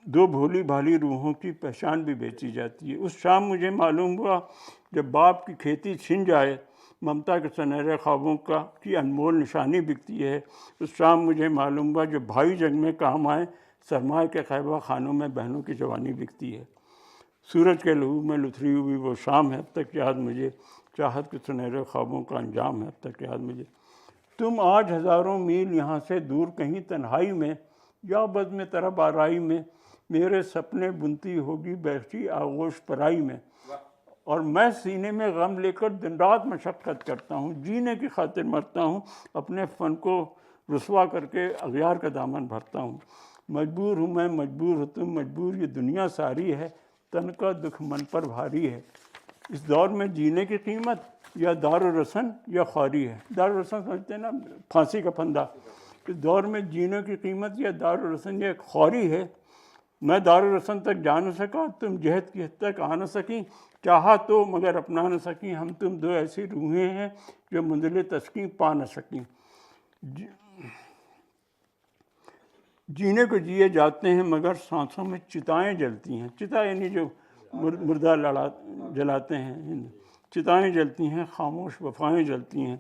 دو بھولی بھالی روحوں کی پہچان بھی بیچی جاتی ہے۔ اس شام مجھے معلوم ہوا جب باپ کی کھیتی چھن جائے، ممتا کے سنہرے خوابوں کی انمول نشانی بکتی ہے۔ اس شام مجھے معلوم ہوا جو بھائی جنگ میں کام آئے، سرمایہ کے خیبہ خانوں میں بہنوں کی جوانی بکتی ہے۔ سورج کے لہو میں لتھڑی ہوئی وہ شام ہے اب تک یاد مجھے، چاہت کے سنہرے خوابوں کا انجام ہے اب تک یاد مجھے۔ تم آج ہزاروں میل یہاں سے دور کہیں تنہائی میں، یا بزم طرب آرائی میں، میرے سپنے بنتی ہوگی بہشتی آغوش پرائی میں، اور میں سینے میں غم لے کر دن رات مشقت کرتا ہوں، جینے کی خاطر مرتا ہوں، اپنے فن کو رسوا کر کے اغیار کا دامن بھرتا ہوں۔ مجبور ہوں میں، مجبور ہو تم، مجبور یہ دنیا ساری ہے، تن کا دکھ من پر بھاری ہے۔ اس دور میں جینے کی قیمت یا دار و رسن یا خواری ہے۔ دار و رسن سمجھتے ہیں نا، پھانسی کا پھندا۔ اس دور میں جینے کی قیمت یا دار و رسن یا خواری ہے۔ میں دار و رسن تک جا نہ سکا، تم جہد کی حد تک آ نہ سکیں، چاہا تو مگر اپنا نہ سکیں، ہم تم دو ایسی روحیں ہیں جو منزل تسکین پا نہ سکیں۔ جینے کو جیے جاتے ہیں مگر سانسوں میں چتائیں جلتی ہیں۔ چتا یعنی جو مردہ جلاتے ہیں، چتائیں جلتی ہیں، خاموش وفائیں جلتی ہیں،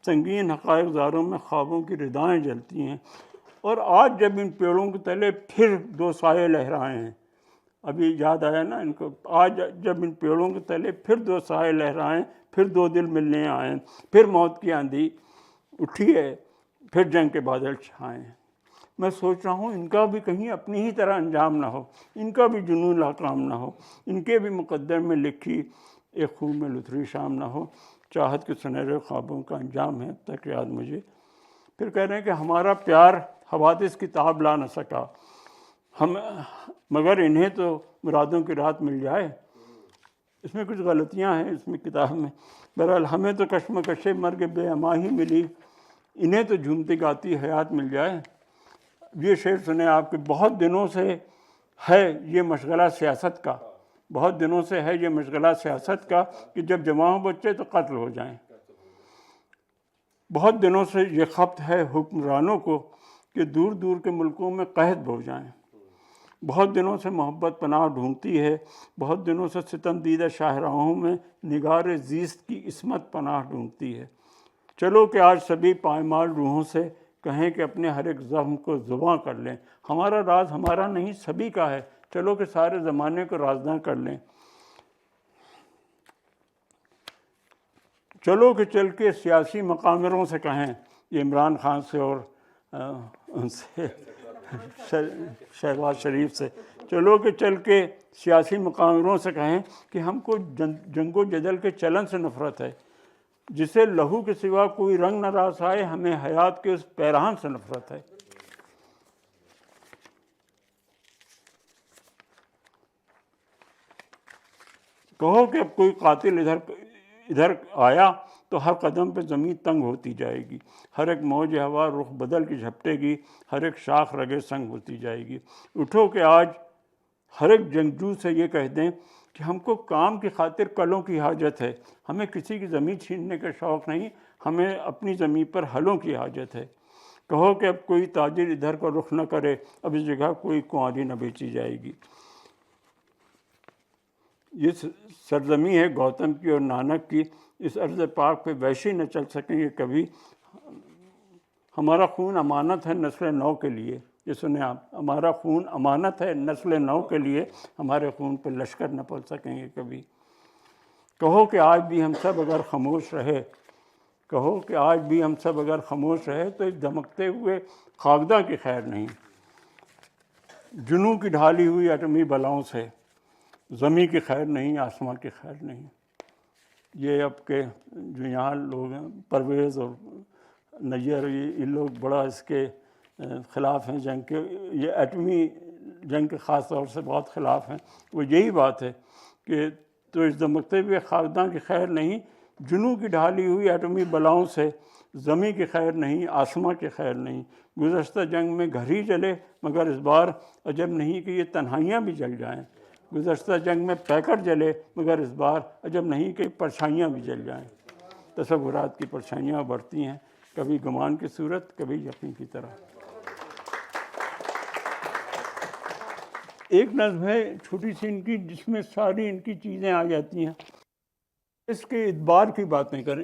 سنگین حقائق زاروں میں خوابوں کی ردائیں جلتی ہیں۔ اور آج جب ان پیڑوں کے تلے پھر دو سائے لہرائے ہیں، ابھی یاد آیا نا ان کو، آج جب ان پیڑوں کے تلے پھر دو سائے لہرائیں، پھر دو دل ملنے آئے، پھر موت کی آندھی اٹھی ہے، پھر جنگ کے بادل چھائے ہیں۔ میں سوچ رہا ہوں ان کا بھی کہیں اپنی ہی طرح انجام نہ ہو، ان کا بھی جنون ناکام نہ ہو، ان کے بھی مقدر میں لکھی ایک خوب میں لتھڑی شام نہ ہو۔ چاہت کے سنہرے خوابوں کا انجام ہے اب تک یاد مجھے۔ پھر کہہ رہے ہیں کہ ہمارا پیار حوادث کی تاب لا نہ سکا، مگر انہیں تو مرادوں کی رات مل جائے۔ اس میں کچھ غلطیاں ہیں اس میں کتاب میں۔ بہرحال ہمیں تو کشمکش مرگ بے اماں ملی، انہیں تو جھومتی گاتی حیات مل جائے۔ یہ شعر سنے آپ کے، بہت دنوں سے ہے یہ مشغلہ سیاست کا، بہت دنوں سے ہے یہ مشغلہ سیاست کا کہ جب جمع ہو بچے تو قتل ہو جائیں۔ بہت دنوں سے یہ خبط ہے حکمرانوں کو کہ دور دور کے ملکوں میں قحط ہو جائیں۔ بہت دنوں سے محبت پناہ ڈھونڈتی ہے، بہت دنوں سے ستم دیدہ شاہراہوں میں نگار زیست کی عصمت پناہ ڈھونڈتی ہے۔ چلو کہ آج سبھی پائمال روحوں سے کہیں کہ اپنے ہر ایک زخم کو زباں کر لیں، ہمارا راز ہمارا نہیں سبھی کا ہے، چلو کہ سارے زمانے کو رازداں کر لیں۔ چلو کہ چل کے سیاسی مقامروں سے کہیں، یہ عمران خان سے اور ان سے شہباز شریف سے، چلو کہ چل کے سیاسی مقامروں سے کہیں کہ ہم کو جنگ و جدل کے چلن سے نفرت ہے، جسے لہو کے سوا کوئی رنگ نہ راس آئے، ہمیں حیات کے اس پیرہن سے نفرت ہے۔ کہو کہ اب کوئی قاتل ادھر آیا تو ہر قدم پہ زمین تنگ ہوتی جائے گی، ہر ایک موج ہوا رخ بدل کے جھپٹے گی، ہر ایک شاخ رگے سنگ ہوتی جائے گی۔ اٹھو کہ آج ہر ایک جنگجو سے یہ کہہ دیں کہ ہم کو کام کی خاطر کلوں کی حاجت ہے، ہمیں کسی کی زمین چھیننے کا شوق نہیں، ہمیں اپنی زمین پر ہلوں کی حاجت ہے۔ کہو کہ اب کوئی تاجر ادھر کو رخ نہ کرے، اب اس جگہ کوئی کنواری نہ بیچی جائے گی۔ یہ سرزمین ہے گوتم کی اور نانک کی، اس ارض پاک پہ ویشی نہ چل سکیں گے کبھی، ہمارا خون امانت ہے نسل نو کے لیے۔ یہ سنیں آپ، ہمارا خون امانت ہے نسل نو کے لیے، ہمارے خون پہ لشکر نہ پل سکیں گے کبھی۔ کہو کہ آج بھی ہم سب اگر خاموش رہے، کہو کہ آج بھی ہم سب اگر خاموش رہے تو اس دھمکتے ہوئے خاکداں کی خیر نہیں، جنوں کی ڈھالی ہوئی ایٹمی بلاؤں سے زمیں کی خیر نہیں، آسمان کی خیر نہیں۔ یہ اب کے جو یہاں لوگ ہیں، پرویز اور نیئر، یہ لوگ بڑا اس کے خلاف ہیں جنگ کے، یہ ایٹمی جنگ کے خاص طور سے بہت خلاف ہیں۔ وہ یہی بات ہے کہ تو اس دھمکتے ہوئے خاکداں کی خیر نہیں، جنوں کی ڈھالی ہوئی ایٹمی بلاؤں سے زمیں کی خیر نہیں، آسماں کی خیر نہیں۔ گزشتہ جنگ میں گھر ہی جلے مگر اس بار عجب نہیں کہ یہ تنہائیاں بھی جل جائیں، گزشتہ جنگ میں پیکر جلے مگر اس بار عجب نہیں کہ پرچھائیاں بھی جل جائیں۔ تصورات کی پرچھائیاں بڑھتی ہیں، کبھی گمان کی صورت، کبھی یقین کی طرح۔ ایک نظم ہے چھوٹی سی ان کی، جس میں ساری ان کی چیزیں آ جاتی ہیں۔ اس کے ادبار کی باتیں کریں۔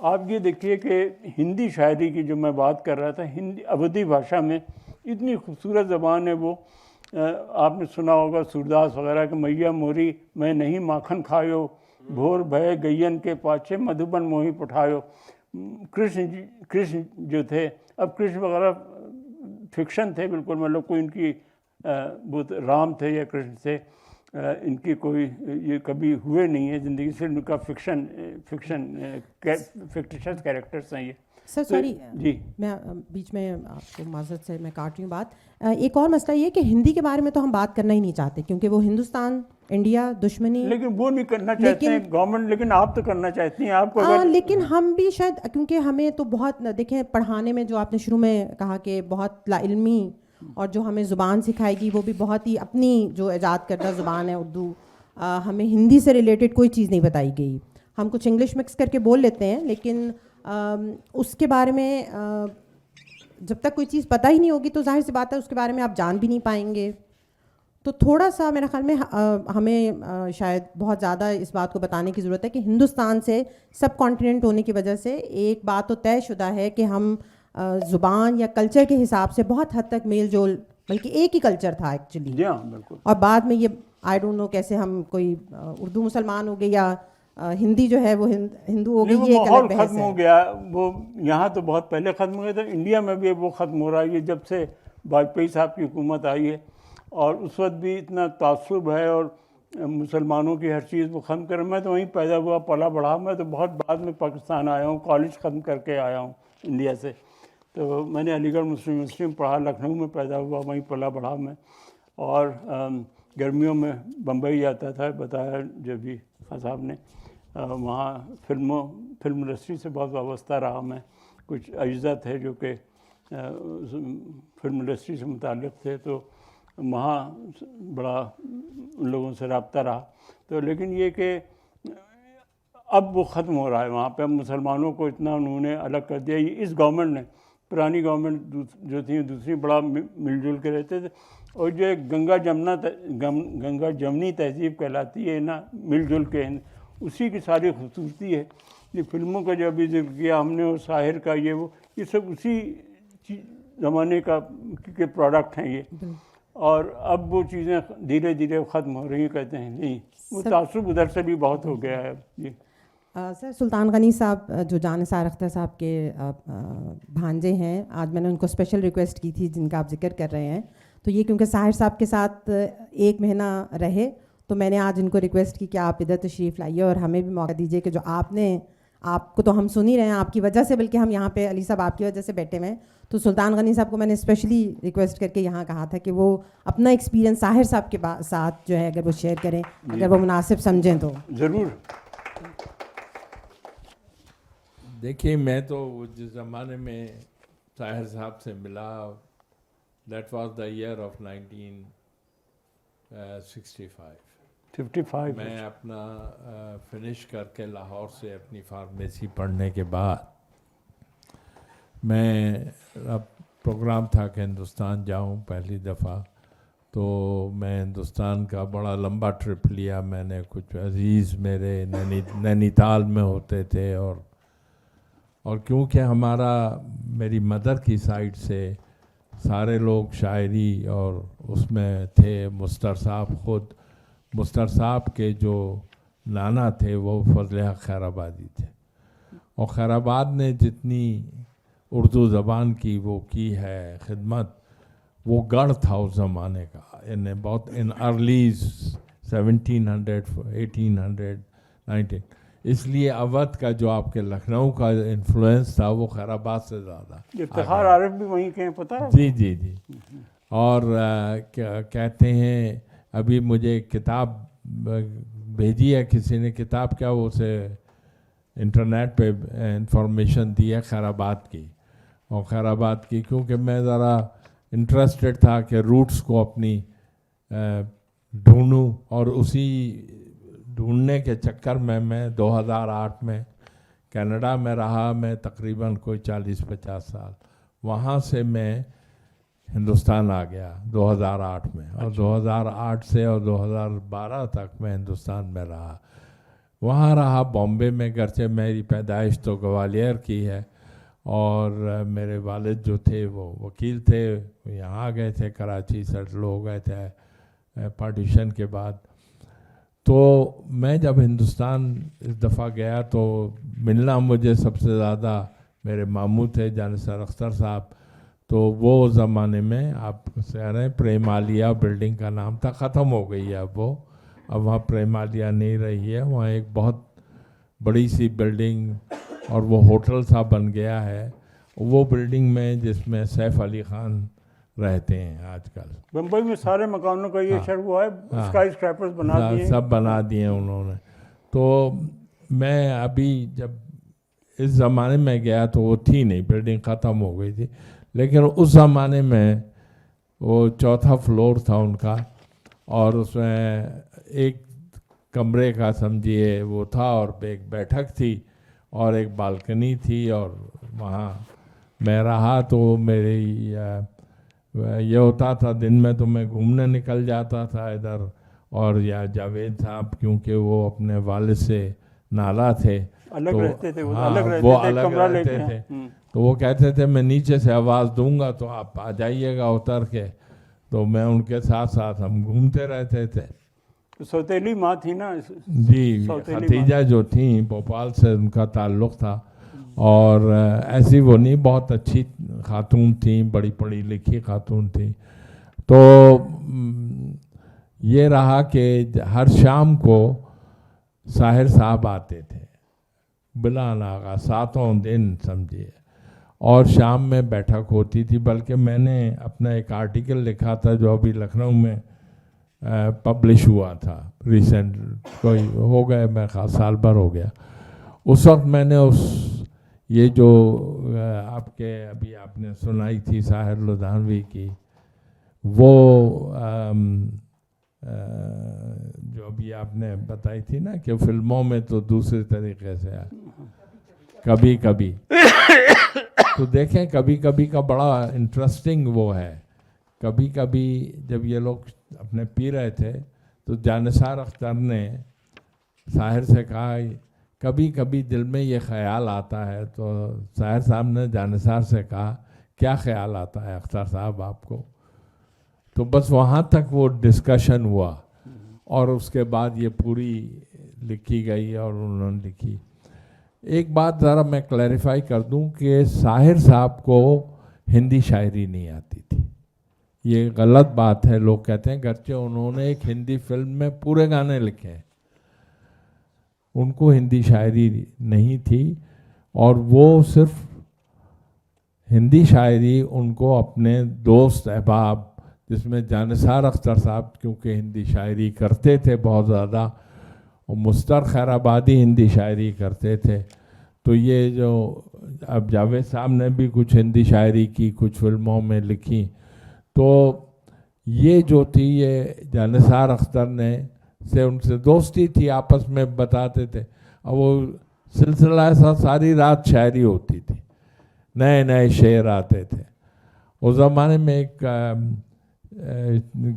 آپ یہ دیکھیے کہ ہندی شاعری کی جو میں بات کر رہا تھا، ہندی اودھی بھاشا میں اتنی خوبصورت زبان ہے وہ. آپ نے سنا ہوگا سورداس وغیرہ کہ میاں موری میں نہیں ماکھن کھایو، بھور بھئے گئین کے پاچھے مدھوبن موہی پٹھایو. کرشن جو تھے، اب کرشن وغیرہ فکشن تھے بالکل، مطلب کوئی ان کی وہ رام تھے یا کرشن تھے، ان کی کوئی یہ کبھی ہوئے نہیں ہے زندگی سے، ان کا فکشن فکٹیشس کیریکٹرس ہیں یہ. سر سوری جی میں بیچ میں آپ کو معذرت سے میں کاٹ رہی ہوں بات. ایک اور مسئلہ یہ کہ ہندی کے بارے میں تو ہم بات کرنا ہی نہیں چاہتے کیونکہ وہ ہندوستان انڈیا دشمنی، لیکن وہ نہیں کرنا چاہتے ہیں گورنمنٹ، لیکن آپ تو کرنا چاہتی ہیں. آپ کو لیکن ہم بھی شاید کیونکہ ہمیں تو بہت دیکھیں پڑھانے میں جو آپ نے شروع میں کہا کہ بہت لا علمی، اور جو ہمیں زبان سکھائے گی وہ بھی بہت ہی اپنی جو ایجاد کردہ زبان ہے اردو، ہمیں ہندی سے ریلیٹڈ کوئی چیز نہیں بتائی گئی. ہم کچھ انگلش مکس کر کے بول لیتے ہیں لیکن اس کے بارے میں جب تک کوئی چیز پتہ ہی نہیں ہوگی تو ظاہر سی بات ہے اس کے بارے میں آپ جان بھی نہیں پائیں گے. تو تھوڑا سا میرے خیال میں ہمیں شاید بہت زیادہ اس بات کو بتانے کی ضرورت ہے کہ ہندوستان سے سب کانٹیننٹ ہونے کی وجہ سے ایک بات تو طے شدہ ہے کہ ہم زبان یا کلچر کے حساب سے بہت حد تک میل جول، بلکہ ایک ہی کلچر تھا ایکچولی. جی ہاں بالکل. اور بعد میں یہ آئی ڈونٹ نو کیسے ہم کوئی اردو مسلمان ہو گئے یا ہندی جو ہے وہ ہندو ہو گئی، یہ ایک الگ بحث ختم ہو گیا. وہ یہاں تو بہت پہلے ختم ہو گیا تھا، انڈیا میں بھی وہ ختم ہو رہا ہے یہ جب سے واجپئی صاحب کی حکومت آئی ہے. اور اس وقت بھی اتنا تعصب ہے اور مسلمانوں کی ہر چیز وہ ختم کر. میں تو وہیں پیدا ہوا پلا بڑھا، میں تو بہت بعد میں پاکستان آیا ہوں، کالج ختم کر کے آیا ہوں انڈیا سے. تو میں نے علی گڑھ مسلم یونیورسٹی میں پڑھا، لکھنؤ میں پیدا ہوا، وہیں پلا بڑھا میں. اور گرمیوں میں بمبئی جاتا تھا، بتایا جو بھی صاحب نے. وہاں فلم انڈسٹری سے بہت وابستہ رہا میں. کچھ اجزا تھے جو کہ فلم انڈسٹری سے متعلق تھے، تو وہاں بڑا ان لوگوں سے رابطہ رہا. تو لیکن یہ کہ اب وہ ختم ہو رہا ہے وہاں پہ. اب مسلمانوں کو اتنا انہوں نے الگ کر دیا. اس گورنمنٹ نے، پرانی گورنمنٹ جو تھیں دوسری بڑا مل جل کے رہتے تھے. اور جو گنگا جمنی تہذیب کہلاتی ہے نا، مل جل کے، اسی کی ساری خوبصورتی ہے. یہ فلموں کا جو ابھی ذکر کیا ہم نے، اور شاعر کا یہ سب اسی زمانے کے پروڈکٹ ہیں یہ. اور اب وہ چیزیں دھیرے دھیرے ختم ہو رہی ہیں. کہتے ہیں نہیں، وہ تعصب ادھر سے بھی بہت ہو گیا ہے. جی سر سلطان غنی صاحب جو جان نثار اختر صاحب کے بھانجے ہیں، آج میں نے ان کو اسپیشل ریکویسٹ کی تھی جن کا آپ ذکر کر رہے ہیں. تو یہ کیونکہ ساحر صاحب کے ساتھ ایک مہینہ رہے تو میں نے آج ان کو ریکویسٹ کی کہ آپ ادھر تشریف لائیے اور ہمیں بھی موقع دیجیے کہ جو آپ کو تو ہم سن ہی رہے ہیں آپ کی وجہ سے، بلکہ ہم یہاں پہ علی صاحب آپ کی وجہ سے بیٹھے ہوئے ہیں. تو سلطان غنی صاحب کو میں نے اسپیشلی ریکویسٹ کر کے یہاں کہا تھا کہ وہ اپنا ایکسپیرینس ساحر صاحب کے ساتھ جو ہے اگر وہ شیئر کریں، اگر وہ مناسب سمجھیں تو. ضرور. دیکھیے میں تو جس زمانے میں طاہر صاحب سے ملا، that was the year of 1965. میں اپنا فنش کر کے لاہور سے اپنی فارمیسی پڑھنے کے بعد میں اب پروگرام تھا کہ ہندوستان جاؤں پہلی دفعہ. تو میں ہندوستان کا بڑا لمبا ٹرپ لیا. میں نے کچھ عزیز میرے نینی تال میں ہوتے تھے، اور کیونکہ میری مدر کی سائڈ سے سارے لوگ شاعری اور اس میں تھے. مستر صاحب کے جو نانا تھے وہ فضل حق خیر آبادی تھے، اور خیر آباد نے جتنی اردو زبان کی وہ کی ہے خدمت، وہ گڑھ تھا اس زمانے کا. بہت ان ارلی 1700 1800 19. اس لیے اودھ کا جو آپ کے لکھنؤ کا انفلوئنس تھا وہ خیر آباد سے زیادہ. افتخار عارف بھی وہیں کے ہیں، پتہ ہے؟ جی جی جی. اور کہتے ہیں ابھی مجھے کتاب بھیجی ہے کسی نے، کتاب کیا وہ اسے انٹرنیٹ پہ انفارمیشن دی ہے خیر آباد کی. اور خیر آباد کی کیونکہ میں ذرا انٹرسٹڈ تھا کہ روٹس کو اپنی ڈھونڈوں، اور اسی ڈھونڈنے کے چکر میں 2008 میں کینیڈا میں رہا. میں تقریباً کوئی 40-50 سال. وہاں سے میں ہندوستان آ گیا 2008 میں، اور 2008 سے اور 2012 تک میں ہندوستان میں رہا. وہاں رہا بامبے میں، گرچہ میری پیدائش تو گوالیر کی ہے، اور میرے والد جو تھے وہ وکیل تھے، یہاں آ گئے تھے کراچی، سیٹل ہو گئے تھے پارٹیشن کے بعد. تو میں جب ہندوستان اس دفعہ گیا تو ملنا مجھے سب سے زیادہ میرے ماموں تھے جانثار اختر صاحب. تو وہ زمانے میں آپ سے کہہ رہے ہیں پریمالیہ بلڈنگ کا نام تھا، ختم ہو گئی ہے اب وہ، اب وہاں پریمالیہ نہیں رہی ہے، وہاں ایک بہت بڑی سی بلڈنگ اور وہ ہوٹل سا بن گیا ہے. وہ بلڈنگ میں جس میں سیف علی خان رہتے ہیں آج کل. بمبئی میں سارے مکانوں کا یہ شر ہوا ہے، اسکائی اسکریپرز بنا دیے، سب بنا دیے انہوں نے. تو میں ابھی جب اس زمانے میں گیا تو وہ تھی نہیں، بلڈنگ ختم ہو گئی تھی. لیکن اس زمانے میں وہ 4تھا فلور تھا ان کا، اور اس میں ایک کمرے کا سمجھیے وہ تھا، اور ایک بیٹھک تھی اور ایک بالکنی تھی، اور وہاں میں رہا. تو میری یہ ہوتا تھا دن میں تو میں گھومنے نکل جاتا تھا ادھر، اور یا جاوید صاحب کیونکہ وہ اپنے والد سے نالا تھے، الگ رہتے تھے، وہ الگ الگ رہتے تھے. تو وہ کہتے تھے میں نیچے سے آواز دوں گا تو آپ آ جائیے گا اتر کے. تو میں ان کے ساتھ ساتھ ہم گھومتے رہتے تھے. سوتیلی ماں تھی نا جی، ختیجہ جو تھیں بھوپال سے ان کا تعلق تھا، اور ایسی وہ نہیں، بہت اچھی خاتون تھیں، بڑی پڑھی لکھی خاتون تھیں. تو یہ رہا کہ ہر شام کو ساحر صاحب آتے تھے بلا ناغہ، 7 دن سمجھیے، اور شام میں بیٹھک ہوتی تھی. بلکہ میں نے اپنا ایک آرٹیکل لکھا تھا جو ابھی لکھنؤ میں پبلش ہوا تھا ریسنٹ، کوئی ہو گئے میں خاص سال بھر ہو گیا. اس وقت میں نے یہ جو آپ کے ابھی آپ نے سنائی تھی ساحر لدھیانوی کی، وہ جو ابھی آپ نے بتائی تھی نا کہ فلموں میں تو دوسرے طریقے سے کبھی کبھی، تو دیکھیں کبھی کبھی کا بڑا انٹرسٹنگ وہ ہے. کبھی کبھی جب یہ لوگ اپنے پی رہے تھے تو جانثار اختر نے ساحر سے کہا کبھی کبھی دل میں یہ خیال آتا ہے. تو ساحر صاحب نے جانثار سے کہا کیا خیال آتا ہے اختر صاحب آپ کو؟ تو بس وہاں تک وہ ڈسکشن ہوا، اور اس کے بعد یہ پوری لکھی گئی اور انہوں نے لکھی. ایک بات ذرا میں کلیریفائی کر دوں کہ ساحر صاحب کو ہندی شاعری نہیں آتی تھی. یہ غلط بات ہے، لوگ کہتے ہیں گرچہ انہوں نے ایک ہندی فلم میں پورے گانے لکھے ہیں، ان کو ہندی شاعری نہیں تھی. اور وہ صرف ہندی شاعری ان کو اپنے دوست احباب، جس میں جانثار اختر صاحب کیونکہ ہندی شاعری کرتے تھے بہت زیادہ، اور مستر خیر آبادی ہندی شاعری کرتے تھے. تو یہ جو اب جاوید صاحب نے بھی کچھ ہندی شاعری کی، کچھ فلموں میں لکھی. تو یہ جو تھی یہ جانثار اختر نے سے ان سے دوستی تھی، آپس میں بتاتے تھے. اور وہ سلسلہ ایسا ساری رات شاعری ہوتی تھی، نئے نئے شعر آتے تھے. اس زمانے میں ایک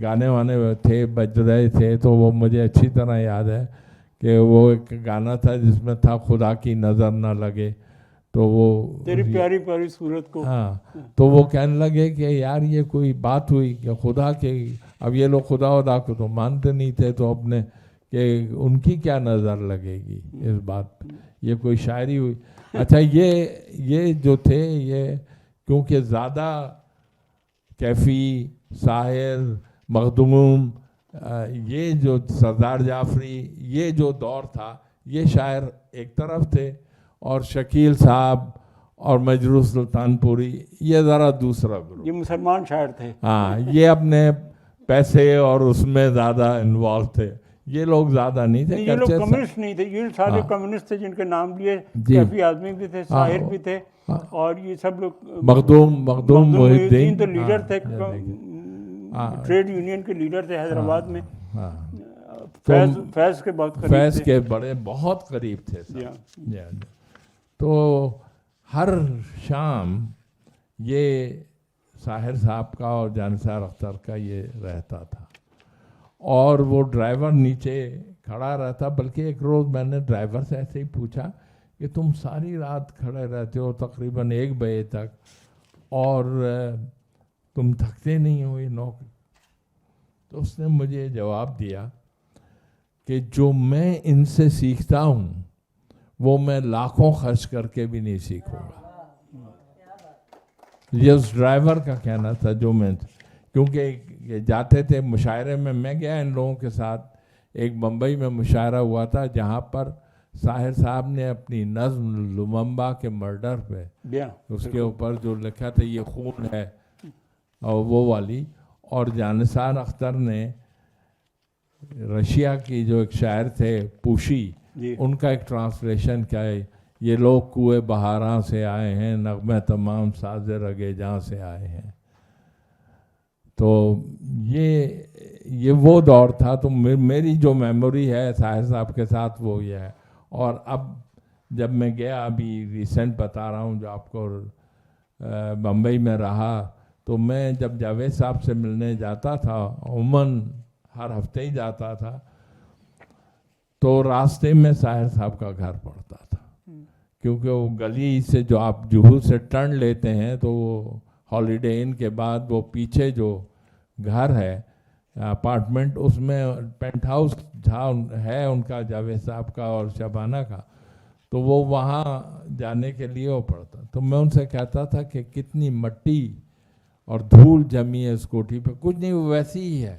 گانے وانے تھے بج رہے تھے، تو وہ مجھے اچھی طرح یاد ہے کہ وہ ایک گانا تھا جس میں تھا خدا کی نظر نہ لگے. تو وہ تیری پیاری پیاری صورت کو، ہاں، تو وہ کہنے لگے کہ یار یہ کوئی بات ہوئی کہ خدا کے، اب یہ لوگ خدا کو تو مانتے نہیں تھے، تو اپنے کہ ان کی کیا نظر لگے گی اس بات پہ، یہ کوئی شاعری ہوئی. اچھا یہ جو تھے یہ کیونکہ زیادہ کیفی، ساحر، مخدوم، یہ جو سردار جعفری، یہ جو دور تھا، یہ شاعر ایک طرف تھے، اور شکیل صاحب اور مجروح سلطان پوری یہ ذرا دوسرا گروپ، یہ مسلمان شاعر تھے. ہاں، یہ اپنے پیسے اور اس میں زیادہ انوالو تھے. یہ لوگ زیادہ نہیں تھے. یہ لوگ کمیونسٹ نہیں تھے، یہ سارے کمیونسٹ تھے جن کے نام لیے. کیفی آدمی بھی تھے، ساحر بھی تھے، اور یہ سب لوگ مخدوم محی الدین تو لیڈر تھے، ٹریڈ یونین کے لیڈر تھے حیدرآباد میں. فیض کے بہت قریب، فیض کے بڑے بہت قریب تھے. تو ہر شام یہ ساحر صاحب کا اور جانثار اختر کا یہ رہتا تھا. اور وہ ڈرائیور نیچے کھڑا رہتا. بلکہ ایک روز میں نے ڈرائیور سے ایسے ہی پوچھا کہ تم ساری رات کھڑے رہتے ہو تقریباً 1 بجے تک اور تم تھکتے نہیں ہو یہ نوکری؟ تو اس نے مجھے جواب دیا کہ جو میں ان سے سیکھتا ہوں وہ میں لاکھوں خرچ کر کے بھی نہیں سیکھوں گا. یہ اس ڈرائیور کا کہنا تھا. جو میں کیونکہ یہ جاتے تھے مشاعرے میں, میں گیا ان لوگوں کے ساتھ. ایک بمبئی میں مشاعرہ ہوا تھا جہاں پر ساحر صاحب نے اپنی نظم لممبا کے مرڈر پہ اس کے اوپر جو لکھا تھا یہ خون ہے اور وہ والی, اور جانثار اختر نے رشیا کی جو ایک شاعر تھے پوشی ان کا ایک ٹرانسلیشن کیا ہے, یہ لوگ کوئے بہاراں سے آئے ہیں, نغمے تمام ساز رگے جہاں سے آئے ہیں. تو یہ وہ دور تھا. تو میری جو میموری ہے ساحر صاحب کے ساتھ وہ یہ ہے. اور اب جب میں گیا ابھی ریسنٹ بتا رہا ہوں جو آپ کو بمبئی میں رہا, تو میں جب جاوید صاحب سے ملنے جاتا تھا عموماً ہر ہفتے ہی جاتا تھا, تو راستے میں ساحر صاحب کا گھر پڑتا تھا. کیونکہ وہ گلی سے جو آپ جوہو سے ٹرن لیتے ہیں تو وہ ہالیڈے ان کے بعد وہ پیچھے جو گھر ہے اپارٹمنٹ, اس میں پینٹ ہاؤس ہے ان کا, جاوید صاحب کا اور شبانہ کا, تو وہ وہاں جانے کے لیے وہ پڑتا. تو میں ان سے کہتا تھا کہ کتنی مٹی اور دھول جمی ہے اس کوٹھی پہ. کچھ نہیں, وہ ویسی ہی ہے,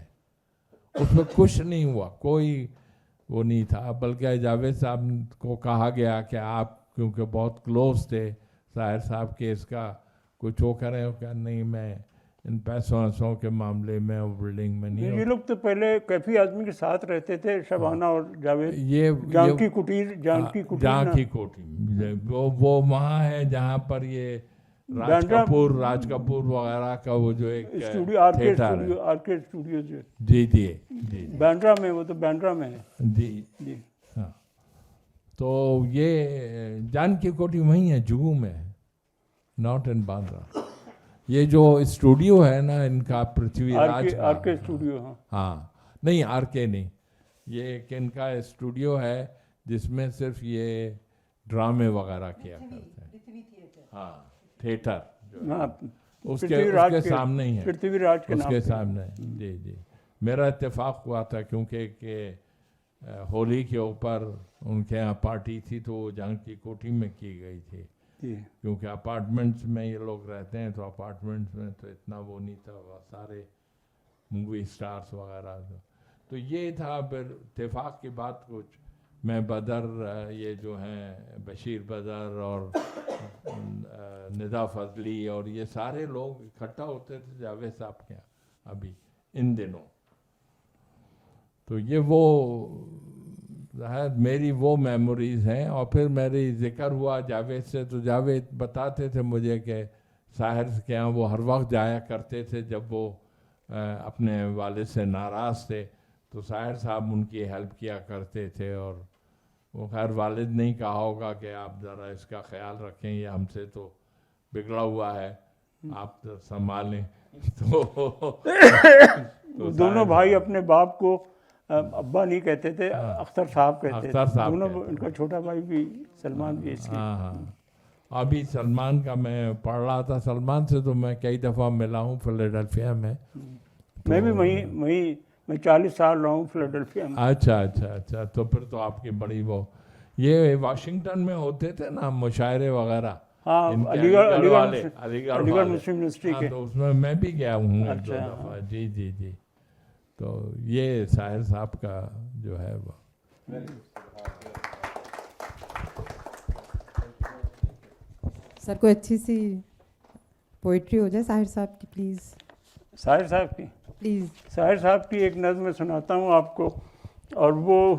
اس میں کچھ نہیں ہوا, کوئی وہ نہیں تھا. بلکہ جاوید صاحب کو کہا گیا کہ آپ کیونکہ بہت کلوز تھے ساحر صاحب کے, اس کا کچھ وہ کریں. کہ نہیں, میں ان پیسوں کے معاملے میں بلڈنگ میں نہیں. یہ لوگ تو پہلے کافی آدمی کے ساتھ رہتے تھے, شبانہ اور جاوید. جان کی کوٹھی وہ وہاں ہے جہاں پر یہ راج کپور وغیرہ کا وہ جو ایک تھیٹر ہے, آر کے اسٹوڈیو جو جی جی جی بینڈرا میں, وہ تو بینڈرا میں ہے. جی جی ہاں. تو یہ جان کی کوٹھی وہیں ہے, جگو میں ہے, ناٹ ان باندرا. یہ جو اسٹوڈیو ہے نا ان کا پرتھوی راج, آر کے اسٹوڈیو. ہاں نہیں آر کے نہیں, یہ ایک ان کا اسٹوڈیو ہے جس میں صرف یہ ڈرامے وغیرہ کیا کرتے ہیں. ہاں تھیٹر اس کے سامنے ہی ہے, پرتھوی راج اس کے سامنے. جی جی میرا اتفاق ہوا تھا کیونکہ کہ ہولی کے اوپر ان کے یہاں پارٹی تھی تو وہ جان کی کوٹھی میں کی گئی تھی. کیونکہ اپارٹمنٹس میں یہ لوگ رہتے ہیں, تو اپارٹمنٹس میں تو اتنا وہ نہیں تھا, سارے مووی اسٹارس وغیرہ. تو یہ تھا. پھر اتفاق کی بات کچھ میں بدر, یہ جو ہیں بشیر بدر اور ندا فضلی اور یہ سارے لوگ اکٹھا ہوتے تھے جاوید صاحب کے یہاں ابھی ان دنوں. تو یہ وہ میری وہ میموریز ہیں. اور پھر میری ذکر ہوا جاوید سے, تو جاوید بتاتے تھے مجھے کہ ساحر کے یہاں وہ ہر وقت جایا کرتے تھے جب وہ اپنے والد سے ناراض تھے, تو ساحر صاحب ان کی ہیلپ کیا کرتے تھے. اور وہ خیر والد نہیں کہا ہوگا کہ آپ ذرا اس کا خیال رکھیں, یہ ہم سے تو بگڑا ہوا ہے, آپ سنبھالیں. تو دونوں بھائی اپنے باپ کو ابا نہیں کہتے تھے, اختر صاحب کہتے تھے. دونوں, ان کا چھوٹا بھائی بھی سلمان بھی اس کے. ہاں ہاں. ابھی سلمان کا میں پڑھ رہا تھا, سلمان سے تو میں کئی دفعہ ملا ہوں فیلاڈیلفیا میں. میں بھی وہیں میں 40 سال رہا ہوں فیلاڈیلفیا میں. اچھا اچھا اچھا. تو پھر تو آپ کی بڑی وہ, یہ واشنگٹن میں ہوتے تھے نا مشاعرے وغیرہ. ہاں, علی گڑھ مسلم یونیورسٹی کے. تو اس میں بھی گیا ہوں ایک دو دفعہ. جی جی جی. تو یہ ساحر صاحب کا جو ہے وہ. سر کوئی اچھی سی پوئٹری ہو جائے ساحر صاحب کی پلیز. ساحر صاحب کی پلیز. ساحر صاحب کی ایک نظم میں سناتا ہوں آپ کو, اور وہ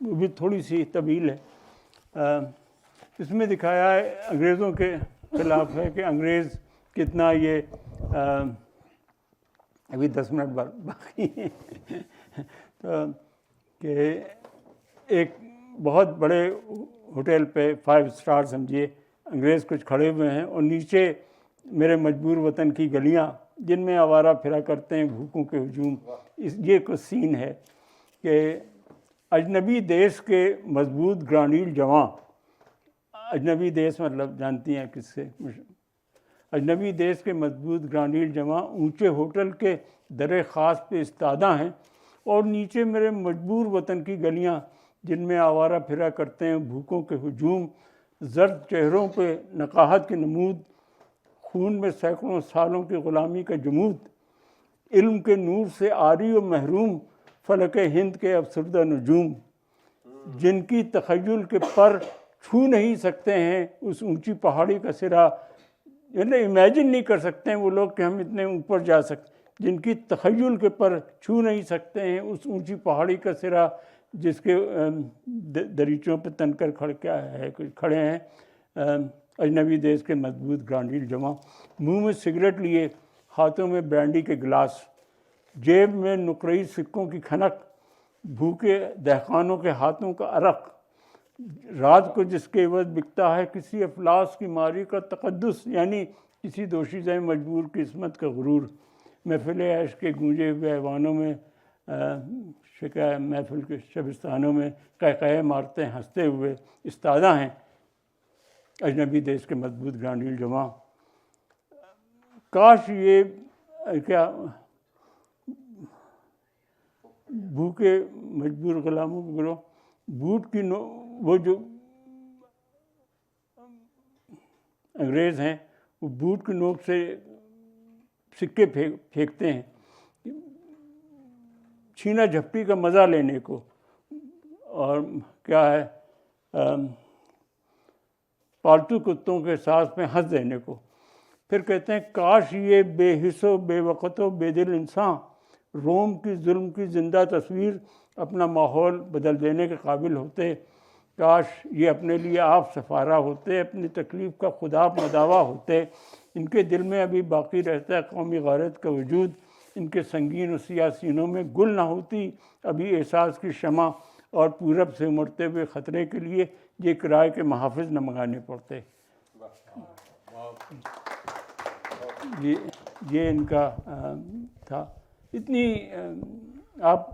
بھی تھوڑی سی طویل ہے. اس میں دکھایا ہے انگریزوں کے خلاف ہے کہ انگریز کتنا یہ ابھی 10 منٹ باقی ہیں. تو کہ ایک بہت بڑے ہوٹل پہ 5 اسٹار سمجھیے انگریز کچھ کھڑے ہوئے ہیں, اور نیچے میرے مجبور وطن کی گلیاں جن میں آوارہ پھرا کرتے ہیں بھوکوں کے ہجوم. یہ کچھ سین ہے کہ اجنبی دیس کے مضبوط گرانیل جواں، اجنبی دیس مطلب جانتی ہیں کس سے، اجنبی دیس کے مضبوط گرانیل جواں اونچے ہوٹل کے در خاص پہ استادہ ہیں، اور نیچے میرے مجبور وطن کی گلیاں جن میں آوارہ پھرا کرتے ہیں بھوکوں کے ہجوم، زرد چہروں پہ نقاہت کے نمود، خون میں سینکڑوں سالوں کی غلامی کا جمود، علم کے نور سے عاری و محروم فلک ہند کے افسردہ نجوم، جن کی تخیل کے پر چھو نہیں سکتے ہیں اس اونچی پہاڑی کا سرا، یعنی امیجن نہیں کر سکتے ہیں وہ لوگ کہ ہم اتنے اوپر جا سکتے، جن کی تخیل کے پر چھو نہیں سکتے ہیں اس اونچی پہاڑی کا سرا، جس کے دریچوں پہ تن کر کھڑے ہیں اجنبی دیس کے مضبوط گرانیل جواں، منہ میں سگریٹ لیے، ہاتھوں میں برانڈی کے گلاس، جیب میں نقرئی سکوں کی کھنک، بھوکے دہقانوں کے ہاتھوں کا عرق، رات کو جس کے عوض بکتا ہے کسی افلاس کی ماری کا تقدس، یعنی کسی دوشیزہ مجبور کی عصمت کا غرور، محفل عیش کے گونجے ہوئے ایوانوں میں محفل کے شبستانوں میں قہقہے مارتے ہنستے ہوئے استادہ ہیں اجنبی دیس کے مضبوط گرانیل جواں۔ کاش یہ کیا بھوکے مجبور غلاموں کے گروہ بوٹ کی وہ جو انگریز ہیں وہ بوٹ کی نوک سے سکے پھینکتے ہیں چھینا جھپٹی کا مزہ لینے کو، اور کیا ہے پالتو کتوں کے سانس میں ہنس دینے کو۔ پھر کہتے ہیں کاش یہ بے حس و بے وقت و بے دل انسان روم کی ظلم کی زندہ تصویر اپنا ماحول بدل دینے کے قابل ہوتے، کاش یہ اپنے لیے آپ سفارہ ہوتے، اپنی تکلیف کا خدا مداوا ہوتے، ان کے دل میں ابھی باقی رہتا ہے قومی غیرت کا وجود، ان کے سنگین و سیاہ سینوں میں گل نہ ہوتی ابھی احساس کی شمع، اور پورب سے امڑتے ہوئے خطرے کے لیے یہ کرائے کے محافظ نہ منگانے پڑتے۔ یہ ان کا تھا۔ اتنی آپ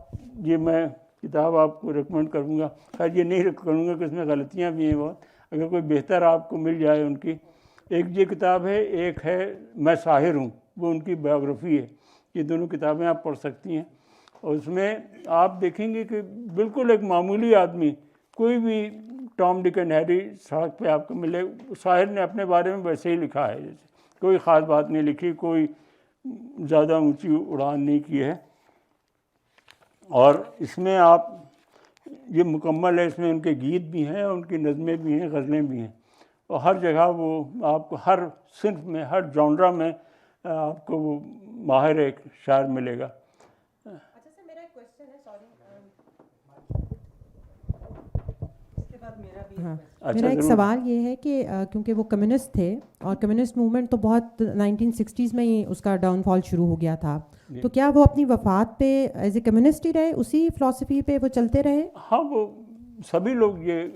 یہ میں کتاب آپ کو ریکمنڈ کروں گا، خیر یہ نہیں کروں گا کہ اس میں غلطیاں بھی ہیں بہت، اگر کوئی بہتر آپ کو مل جائے ان کی، ایک یہ کتاب ہے، ایک ہے میں ساحر ہوں، وہ ان کی بایوگرافی ہے، یہ دونوں کتابیں آپ پڑھ سکتی ہیں، اور اس میں آپ دیکھیں گے کہ بالکل ایک معمولی آدمی، کوئی بھی ٹام ڈک اینڈ ہیری سڑک پہ آپ کو ملے، ساحر نے اپنے بارے میں ویسے ہی لکھا ہے، جیسے کوئی خاص بات نہیں لکھی، کوئی زیادہ اونچی اڑان نہیں کی ہے، اور اس میں آپ یہ مکمل ہے، اس میں ان کے گیت بھی ہیں، ان کی نظمیں بھی ہیں، غزلیں بھی ہیں، اور ہر جگہ وہ آپ کو ہر صنف میں، ہر جانرا میں آپ کو وہ ماہر ایک شاعر ملے گا۔ اچھا سر میرا ایک کویسچن ہے، سوری اس کے بعد میرا بھی میرا ایک سوال یہ ہے کہ کیونکہ وہ کمیونسٹ تھے اور کمیونسٹ موومنٹ تو بہت 1960s میں ہی اس کا ڈاؤن فال شروع ہو گیا تھا، تو کیا وہ اپنی وفات پہ ایز اے کمیونسٹ ہی رہے، اسی فلاسفی پہ وہ چلتے رہے؟ ہاں وہ سبھی لوگ، یہ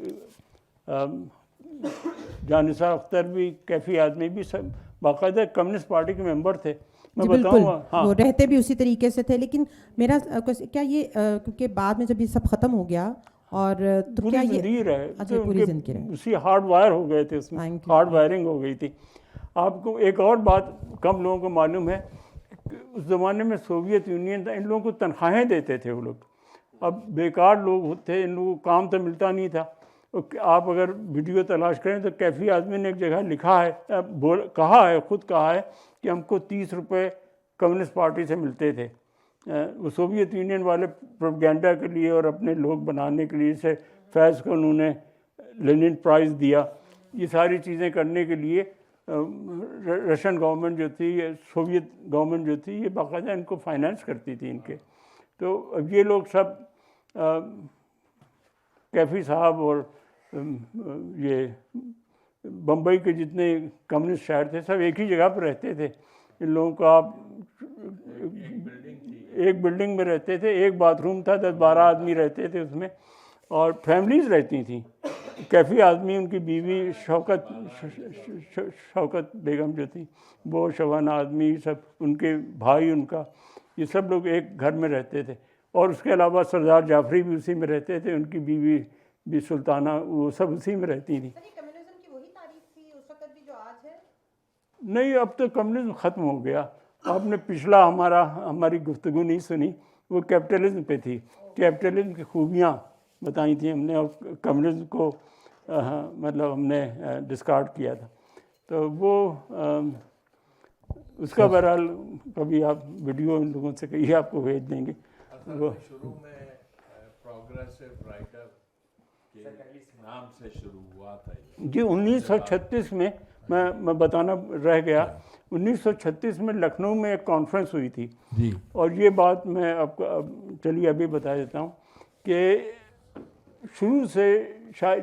جان نثار اختر بھی، کیفی آدمی بھی، سب باقاعدہ کمیونسٹ پارٹی کے ممبر تھے، میں بتاؤں گا۔ ہاں وہ رہتے بھی اسی طریقے سے تھے، لیکن میرا کیا یہ کیونکہ بعد میں جب یہ سب ختم ہو گیا اور تو کیا زندگی رہے، پوری زندگی رہے، اسی ہارڈ وائر ہو گئے تھے، اس میں ہارڈ وائرنگ ہو گئی تھی۔ آپ کو ایک اور بات کم لوگوں کو معلوم ہے، اس زمانے میں سوویت یونین تھا، ان لوگوں کو تنخواہیں دیتے تھے وہ لوگ، اب بیکار لوگ تھے، ان لوگوں کو کام تو ملتا نہیں تھا۔ آپ اگر ویڈیو تلاش کریں تو کیفی آدمی نے ایک جگہ لکھا ہے، کہا ہے، خود کہا ہے کہ ہم کو 30 روپے کمیونسٹ پارٹی سے ملتے تھے، وہ سوویت یونین والے پروپیگنڈا کے لیے اور اپنے لوگ بنانے کے لیے، سے فیض کو انہوں نے لینن پرائز دیا، یہ ساری چیزیں کرنے کے لیے رشین گورنمنٹ جو تھی، سوویت گورنمنٹ جو تھی، یہ باقاعدہ ان کو فائنانس کرتی تھی ان کے۔ تو اب یہ لوگ سب کیفی صاحب اور یہ بمبئی کے جتنے کمیونسٹ شہر تھے سب ایک ہی جگہ پہ رہتے تھے، ان لوگوں کو آپ ایک بلڈنگ میں رہتے تھے، ایک باتھ روم تھا، 10-12 آدمی رہتے تھے اس میں، اور فیملیز رہتی تھیں۔ کیفی آدمی، ان کی بیوی شوکت بیگم جو تھی، وہ شبانہ آدمی، سب ان کے بھائی، ان کا، یہ سب لوگ ایک گھر میں رہتے تھے، اور اس کے علاوہ سردار جعفری بھی اسی میں رہتے تھے, ان کی بیوی بھی سلطانہ, وہ سب اسی میں رہتی تھیں. کمیونزم کی وہی تاریخ تھی اس وقت بھی جو آج ہے؟ نہیں, اب تو کمیونزم ختم ہو گیا. آپ نے پچھلا ہماری گفتگو نہیں سنی, وہ کیپٹلزم پہ تھی. کیپٹلزم کی خوبیاں بتائی تھیں ہم نے, اور کمیونزم کو مطلب ہم نے ڈسکارڈ کیا تھا. تو وہ اس کا بہرحال کبھی آپ ویڈیو ان لوگوں سے کہیے, آپ کو بھیج دیں گے. وہ شروع میں پروگریسو رائٹر کے نام سے شروع ہوا تھا جی. 1936 میں میں بتانا رہ گیا, 1936 میں لکھنؤ میں ایک کانفرنس ہوئی تھی جی, اور یہ بات میں آپ کو چلیے ابھی بتا دیتا ہوں کہ شروع سے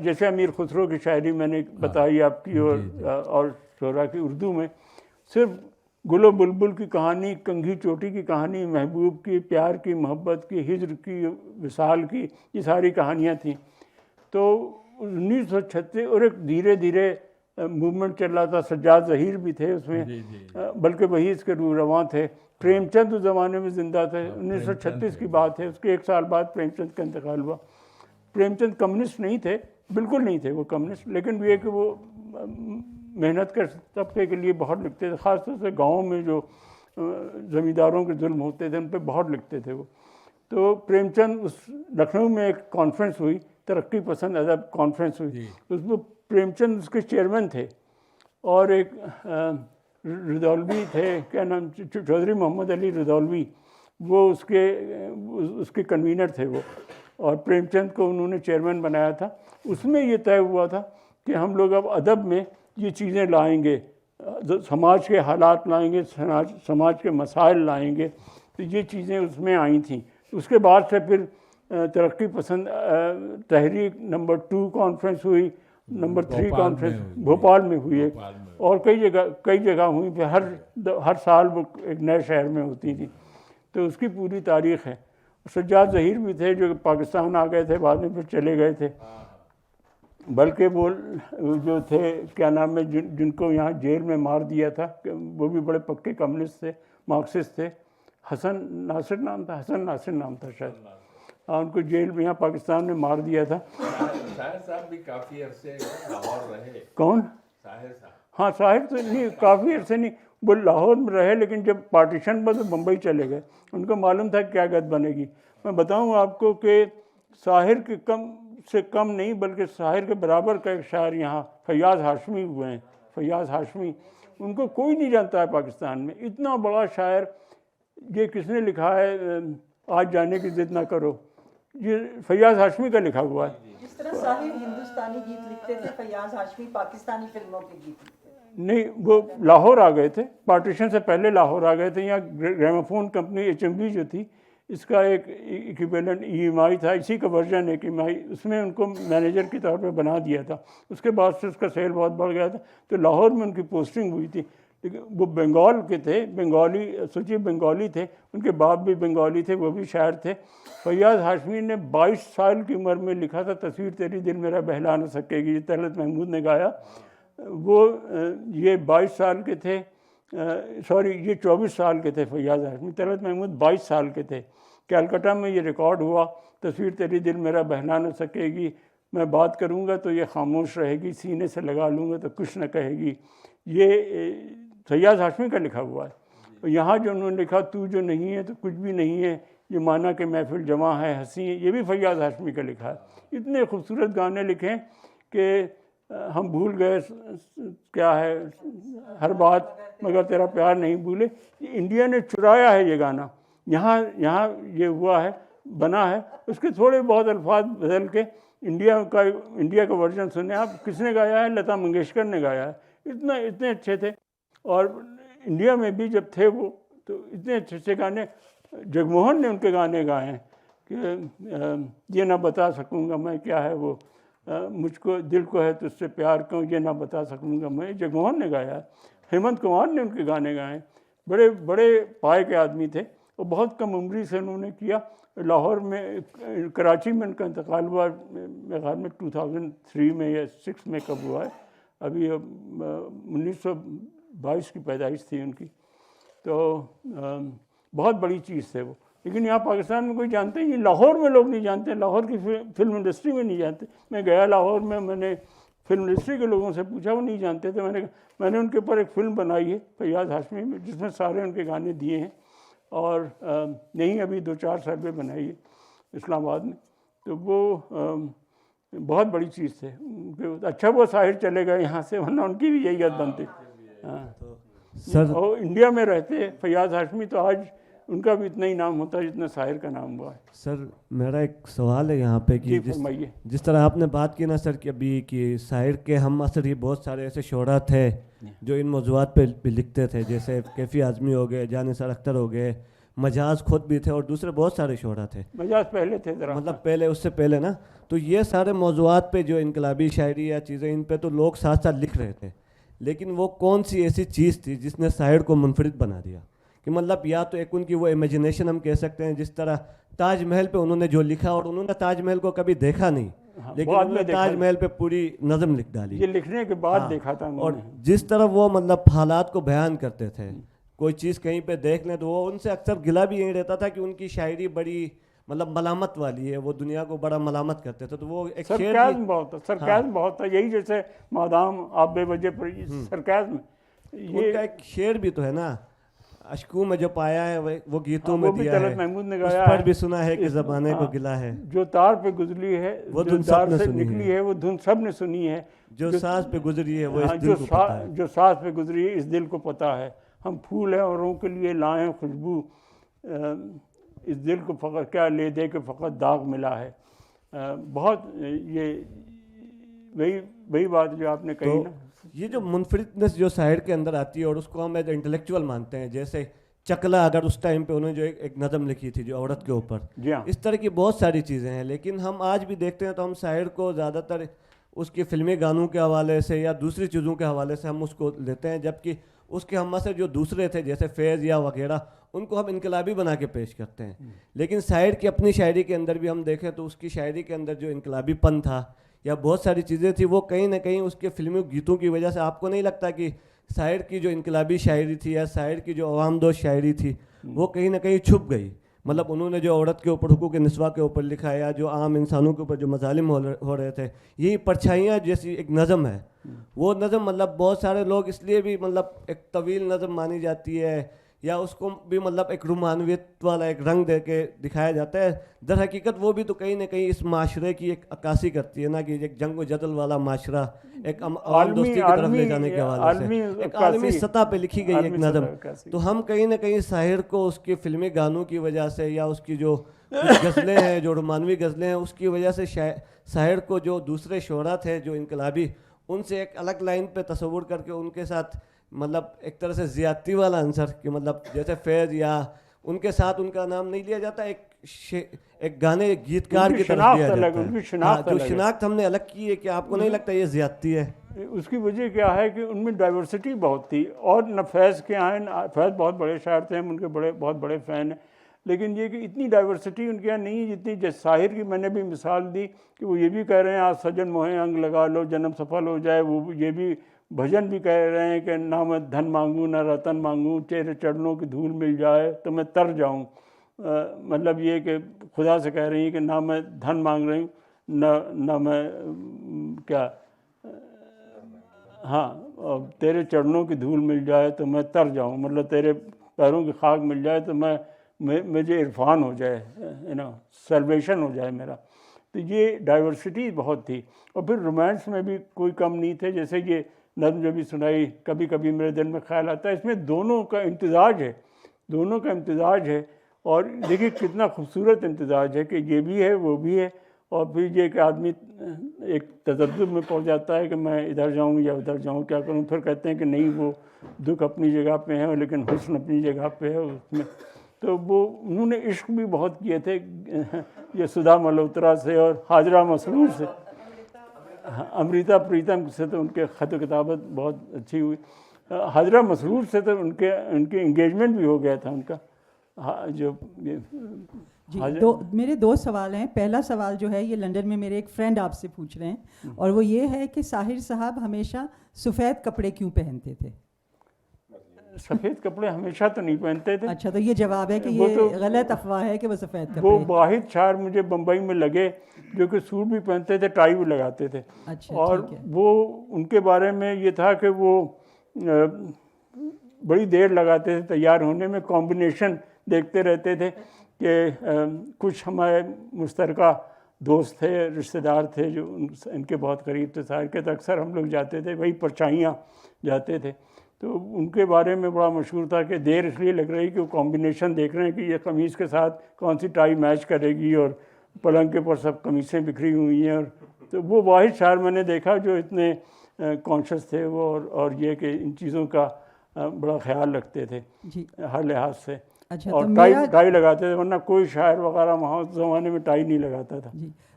جیسے امیر خسرو کی شاعری میں نے بتائی آپ کی, اور شعراء کی اردو میں صرف گل و بلبل کی کہانی, کنگھی چوٹی کی کہانی, محبوب کی, پیار کی, محبت کی, ہجر کی, وصال کی, یہ ساری کہانیاں تھیں. تو 1936 اور ایک دھیرے دھیرے موومنٹ چل رہا تھا. سجاد ظہیر بھی تھے اس میں, بلکہ وہی اس کے روح رواں تھے. پریم چند اس زمانے میں زندہ تھے, 1936 کی بات ہے. اس کے 1 سال بعد پریم چند کا انتقال ہوا. پریم چند کمیونسٹ نہیں تھے, بالکل نہیں تھے وہ کمیونسٹ, لیکن یہ کہ وہ محنت کر طبقے کے لیے بہت لکھتے تھے, خاص طور سے گاؤں میں جو زمینداروں کے ظلم ہوتے تھے ان پہ بہت لکھتے تھے وہ. تو پریم چند اس لکھنؤ میں ایک کانفرنس ہوئی, ترقی پسند ادب کانفرنس ہوئی, اس میں پریم چند اس کے چیئرمین تھے, اور ایک رضولوی تھے, کیا نام, چودھری محمد علی رضولوی, وہ اس کے کنوینر تھے وہ, اور پریم چند کو انہوں نے چیئرمین بنایا تھا. اس میں یہ طے ہوا تھا کہ ہم لوگ اب ادب میں یہ چیزیں لائیں گے, سماج کے حالات لائیں گے, سماج کے مسائل لائیں گے. تو یہ چیزیں اس میں آئی تھیں. اس کے بعد سے پھر ترقی پسند تحریک نمبر 2 کانفرنس ہوئی, نمبر 3 کانفرنس بھوپال میں ہوئی ایک, اور کئی جگہ ہوئی. پھر ہر سال وہ ایک نئے شہر میں ہوتی تھی. تو اس کی پوری تاریخ ہے. سجاد ظہیر بھی تھے جو پاکستان آ گئے تھے, بعد میں پھر چلے گئے تھے. بلکہ وہ جو تھے کیا نام ہے, جن کو یہاں جیل میں مار دیا تھا, وہ بھی بڑے پکے کمیونسٹ تھے, مارکسسٹ تھے. حسن ناصر نام تھا شاید. ان کو جیل میں یہاں پاکستان میں مار دیا تھا. طاہر صاحب بھی کافی عرصے لاہور رہے. کون؟ طاہر صاحب. ہاں, طاہر تو نہیں, کافی عرصے نہیں, وہ لاہور میں رہے, لیکن جب پارٹیشن پر تو بمبئی چلے گئے. ان کو معلوم تھا کیا گت بنے گی. میں بتاؤں آپ کو کہ طاہر کے کم سے کم نہیں بلکہ طاہر کے برابر کا ایک شاعر یہاں فیاض ہاشمی ہوئے ہیں. فیاض ہاشمی, ان کو کوئی نہیں جانتا ہے پاکستان میں. اتنا بڑا شاعر. یہ کس نے لکھا ہے, آج جانے کی ضد نہ کرو, یہ فیاض ہاشمی کا لکھا ہوا ہے. جس طرح صاحب ہندوستانی گیت لکھتے تھے, فیاض ہاشمی پاکستانی فلموں کے گیت لکھتے تھے. نہیں, وہ لاہور آ گئے تھے, پارٹیشن سے پہلے لاہور آ گئے تھے. یہاں گریموفون کمپنی HMV جو تھی, اس کا ایک ایکویولنٹ EMI تھا, اسی کا ورژن ایک EMI, اس میں ان کو مینیجر کے طور پہ بنا دیا تھا. اس کے بعد سے اس کا سیل بہت بڑھ گیا تھا. تو لاہور میں ان کی پوسٹنگ ہوئی تھی. لیکن وہ بنگال کے تھے, سوچیے بنگالی تھے, ان کے باپ بھی بنگالی تھے, وہ بھی شاعر تھے. فیاض ہاشمی نے 22 سال کی عمر میں لکھا تھا تصویر تیری دل میرا بہلا نہ سکے گی, یہ طلعت محمود نے گایا. وہ یہ 22 سال کے تھے, یہ 24 سال کے تھے فیاض ہاشمی. طلعت محمود 22 سال کے تھے. کلکتہ میں یہ ریکارڈ ہوا, تصویر تیری دل میرا بہلا نہ سکے گی, میں بات کروں گا تو یہ خاموش رہے گی, سینے سے لگا لوں گا تو کچھ نہ کہے گی. یہ فیاض ہاشمی کا لکھا ہوا ہے. یہاں جو انہوں نے لکھا, تو جو نہیں ہے تو کچھ بھی نہیں ہے, یہ مانا کہ محفل جمع ہے ہنسی ہے, یہ بھی فیاض ہاشمی کا لکھا ہے. اتنے خوبصورت گانے لکھے کہ ہم بھول گئے کیا ہے ہر بات مگر تیرا پیار نہیں بھولے. انڈیا نے چرایا ہے یہ گانا, یہاں یہ ہوا ہے, بنا ہے. اس کے تھوڑے بہت الفاظ بدل کے انڈیا کا ورژن سنیں آپ. کس نے گایا ہے؟ لتا منگیشکر نے گایا ہے. اتنے اچھے تھے. اور انڈیا میں بھی جب تھے وہ, تو اتنے اچھے اچھے گانے. جگموہن نے ان کے گانے گائے ہیں کہ یہ نہ بتا سکوں گا میں کیا ہے وہ, مجھ کو دل کو ہے تجھ سے پیار کیوں, یہ نہ بتا سکوں گا میں. جگموہن نے گایا ہے. ہیمنت کمار نے ان کے گانے گائے ہیں. بڑے بڑے پائے کے آدمی تھے, اور بہت کم عمری سے انہوں نے کیا. لاہور میں, کراچی میں ان کا انتقال ہوا میرے خیال میں 2003 میں یا 6 میں کب ہوا ہے. ابھی 1922 کی پیدائش تھی ان کی. تو بہت بڑی چیز تھے وہ. لیکن یہاں پاکستان میں کوئی جانتے ہی نہیں, لاہور میں لوگ نہیں جانتے, لاہور کی فلم انڈسٹری میں نہیں جانتے. میں گیا لاہور میں نے فلم انڈسٹری کے لوگوں سے پوچھا, وہ نہیں جانتے تھے. میں نے ان کے اوپر ایک فلم بنائی ہے فیاض ہاشمی میں, جس میں سارے ان کے گانے دیے ہیں, اور نہیں ابھی 2-4 سال پہ بنائی ہے اسلام آباد میں. تو وہ بہت بڑی چیز تھے. اچھا وہ ساحر چلے گئے یہاں سے, ورنہ ان کی بھی یہی یاد بنتی. سر اور انڈیا میں رہتے فیاض ہاشمی, تو آج ان کا بھی اتنا ہی نام ہوتا ہے جتنا ساحر کا نام ہوا ہے. سر میرا ایک سوال ہے یہاں پہ کہ جس طرح آپ نے بات کی نا سر کہ ابھی کہ ساحر کے ہم اثر ہی بہت سارے ایسے شعراء تھے جو ان موضوعات پہ لکھتے تھے, جیسے کیفی اعظمی ہو گئے, جان نثار اختر ہو گئے, مجاز خود بھی تھے, اور دوسرے بہت سارے شعراء تھے. مجاز پہلے تھے ذرا, مطلب پہلے, اس سے پہلے نا. تو یہ سارے موضوعات پہ جو انقلابی شاعری یا چیزیں, ان پہ تو لوگ ساتھ ساتھ لکھ رہے تھے, لیکن وہ کون سی ایسی چیز تھی جس نے ساحر کو منفرد بنا دیا؟ کہ مطلب یا تو ایک ان کی وہ امیجنیشن ہم کہہ سکتے ہیں, جس طرح تاج محل پہ انہوں نے جو لکھا, اور انہوں نے تاج محل کو کبھی دیکھا نہیں, لیکن انہوں نے تاج محل پہ پوری نظم لکھ ڈالی. یہ لکھنے کے بعد دیکھا تھا. اور جس طرح وہ مطلب حالات کو بیان کرتے تھے, کوئی چیز کہیں پہ دیکھ لیں تو وہ ان سے اکثر گلا بھی یہی رہتا تھا کہ ان کی شاعری بڑی مطلب ملامت والی ہے, وہ دنیا کو بڑا ملامت کرتے تھے. تو وہ ایک سرکازم بہت تھا, سرکازم بہت تھا. یہی جیسے مادام آپ بے وجہ پر سرکازم, یہ کا ایک شعر بھی تو ہے نا, اشکو میں جو پایا ہے وہ گیتوں میں دیا ہے, محمود نے اس گایا پر بھی سنا ہے کہ زمانے کو گلا ہے, جو تار پہ گزری ہے وہ دھن سب نے نکلی ہے, وہ دھن سب نے سنی ہے, جو سانس پہ گزری ہے وہ اس دل کو پتہ ہے, جو سانس پہ گزری ہے اس دل کو پتہ ہے. ہم پھول ہیں اوروں کے لیے لائیں خوشبو, اس دل کو فقط کیا لے دے کہ فقط داغ ملا ہے. بہت یہ وہی بات جو آپ نے کہی نا, یہ جو منفردنس جو شاعر کے اندر آتی ہے, اور اس کو ہم انٹلیکچوئل مانتے ہیں, جیسے چکلا اگر اس ٹائم پہ انہوں نے جو ایک نظم لکھی تھی جو عورت کے اوپر, اس طرح کی بہت ساری چیزیں ہیں. لیکن ہم آج بھی دیکھتے ہیں تو ہم شاعر کو زیادہ تر اس کے فلمی گانوں کے حوالے سے یا دوسری چیزوں کے حوالے سے ہم اس کو لیتے ہیں, جبکہ اس کے ہم سے جو دوسرے تھے جیسے فیض یا وغیرہ, ان کو ہم انقلابی بنا کے پیش کرتے ہیں. لیکن شاعر کی اپنی شاعری کے اندر بھی ہم دیکھیں تو اس کی شاعری کے اندر جو انقلابی پن تھا یا بہت ساری چیزیں تھیں, وہ کہیں نہ کہیں اس کے فلمی گیتوں کی وجہ سے, آپ کو نہیں لگتا کہ شاعر کی جو انقلابی شاعری تھی یا شاعر کی جو عوام دوست شاعری تھی وہ کہیں نہ کہیں چھپ گئی؟ مطلب انہوں نے جو عورت کے اوپر, حقوق نسواں کے اوپر لکھا ہے, یا جو عام انسانوں کے اوپر جو مظالم ہو رہے تھے, یہی پرچھائیاں جیسی ایک نظم ہے. وہ نظم مطلب بہت سارے لوگ اس لیے بھی مطلب ایک طویل نظم مانی جاتی ہے, یا اس کو بھی مطلب ایک رومانویت والا ایک رنگ دے کے دکھایا جاتا ہے. در حقیقت وہ بھی تو کہیں نہ کہیں اس معاشرے کی ایک عکاسی کرتی ہے نا, کہ ایک جنگ و جدل والا معاشرہ ایک عوام دوستی کی طرف لے جانے کے حوالے سے ایک عالمی سطح پہ لکھی گئی ایک نظم. تو ہم کہیں نہ کہیں شاعر کو اس کے فلمی گانوں کی وجہ سے, یا اس کی جو غزلیں ہیں جو رومانوی غزلیں ہیں, اس کی وجہ سے شاعر کو جو دوسرے شعراء تھے جو انقلابی, ان سے ایک الگ لائن پہ تصور کر کے ان کے ساتھ مطلب ایک طرح سے زیادتی والا عنصر, کہ مطلب جیسے فیض یا ان کے ساتھ ان کا نام نہیں لیا جاتا, ایک گانے گیتکار کی طرف لیا جاتا ہے. جو شناخت ہم نے الگ کی ہے, کہ آپ کو نہیں لگتا یہ زیادتی ہے؟ اس کی وجہ کیا ہے کہ ان میں ڈائیورسٹی بہت تھی, اور نہ فیض کے آئیں, فیض بہت بڑے شاعر تھے, ہم ان کے بہت بڑے فین ہیں, لیکن یہ کہ اتنی ڈائیورسٹی ان کے یہاں نہیں ہے جتنی جیسے شاعر کی میں نے بھی مثال دی کہ وہ یہ بھی کہہ رہے ہیں آج سجن موہے انگ لگا لو جنم سفل ہو جائے, وہ یہ بھی بھجن بھی کہہ رہے ہیں کہ نہ میں دھن مانگوں نہ رتن مانگوں, تیرے چرنوں کی دھول مل جائے تو میں تر جاؤں. مطلب یہ کہ خدا سے کہہ رہی ہیں کہ نہ میں دھن مانگ رہی ہوں نہ میں کیا, ہاں تیرے چرنوں کی دھول مل جائے تو میں تر جاؤں, مطلب تیرے پیروں کی خاک مل جائے تو مجھے عرفان ہو جائے, سیلویشن ہو جائے میرا. تو یہ ڈائیورسٹی بہت تھی. اور پھر رومانس میں بھی کوئی کم نہیں تھے, جیسے یہ نظم جو بھی سنائی کبھی کبھی میرے دل میں خیال آتا ہے, اس میں دونوں کا امتزاج ہے, اور دیکھیے کتنا خوبصورت امتزاج ہے کہ یہ بھی ہے وہ بھی ہے. اور پھر یہ کہ آدمی ایک تذبذب میں پہنچ جاتا ہے کہ میں ادھر جاؤں یا ادھر جاؤں, کیا کروں. پھر کہتے ہیں کہ نہیں وہ دکھ اپنی جگہ پہ ہے لیکن حسن اپنی جگہ پہ ہے اس میں. تو وہ انہوں نے عشق بھی بہت کیے تھے, یہ سدھا ملہوترا سے اور حاجرہ مسرور سے, امریتا پریتم سے تو ان کے خط و کتابت بہت اچھی ہوئی. حاجرہ مسرور سے تو ان کے انگیجمنٹ بھی ہو گیا تھا ان کا. جو میرے 2 سوال ہیں. پہلا سوال جو ہے یہ لنڈن میں میرے ایک فرینڈ آپ سے پوچھ رہے ہیں, اور وہ یہ ہے کہ ساحر صاحب ہمیشہ سفید کپڑے کیوں پہنتے تھے؟ سفید کپڑے ہمیشہ تو نہیں پہنتے تھے. اچھا، تو یہ جواب ہے کہ یہ غلط افواہ ہے کہ وہ سفید کپڑے. وہ واحد شاعر مجھے بمبئی میں لگے جو کہ سوٹ بھی پہنتے تھے، ٹائی بھی لگاتے تھے. اور وہ ان کے بارے میں یہ تھا کہ وہ بڑی دیر لگاتے تھے تیار ہونے میں، کمبینیشن دیکھتے رہتے تھے کہ کچھ ہمارے مشترکہ دوست تھے، رشتہ دار تھے جو ان کے بہت قریب تھے ساحر کے، تو اکثر ہم لوگ جاتے تھے، وہی پرچھائیاں جاتے تھے. تو ان کے بارے میں بڑا مشہور تھا کہ دیر اس لیے لگ رہی کہ وہ کمبینیشن دیکھ رہے ہیں کہ یہ قمیص کے ساتھ کون سی ٹائی میچ کرے گی، اور پلنگ کے اوپر سب قمیصیں بکھری ہوئی ہیں. اور تو وہ واحد شاعر میں نے دیکھا جو اتنے کانشیس تھے وہ، اور یہ کہ ان چیزوں کا بڑا خیال رکھتے تھے ہر لحاظ سے. اور ٹائی لگاتے تھے، ورنہ کوئی شاعر وغیرہ وہاں اس زمانے میں ٹائی نہیں لگاتا تھا.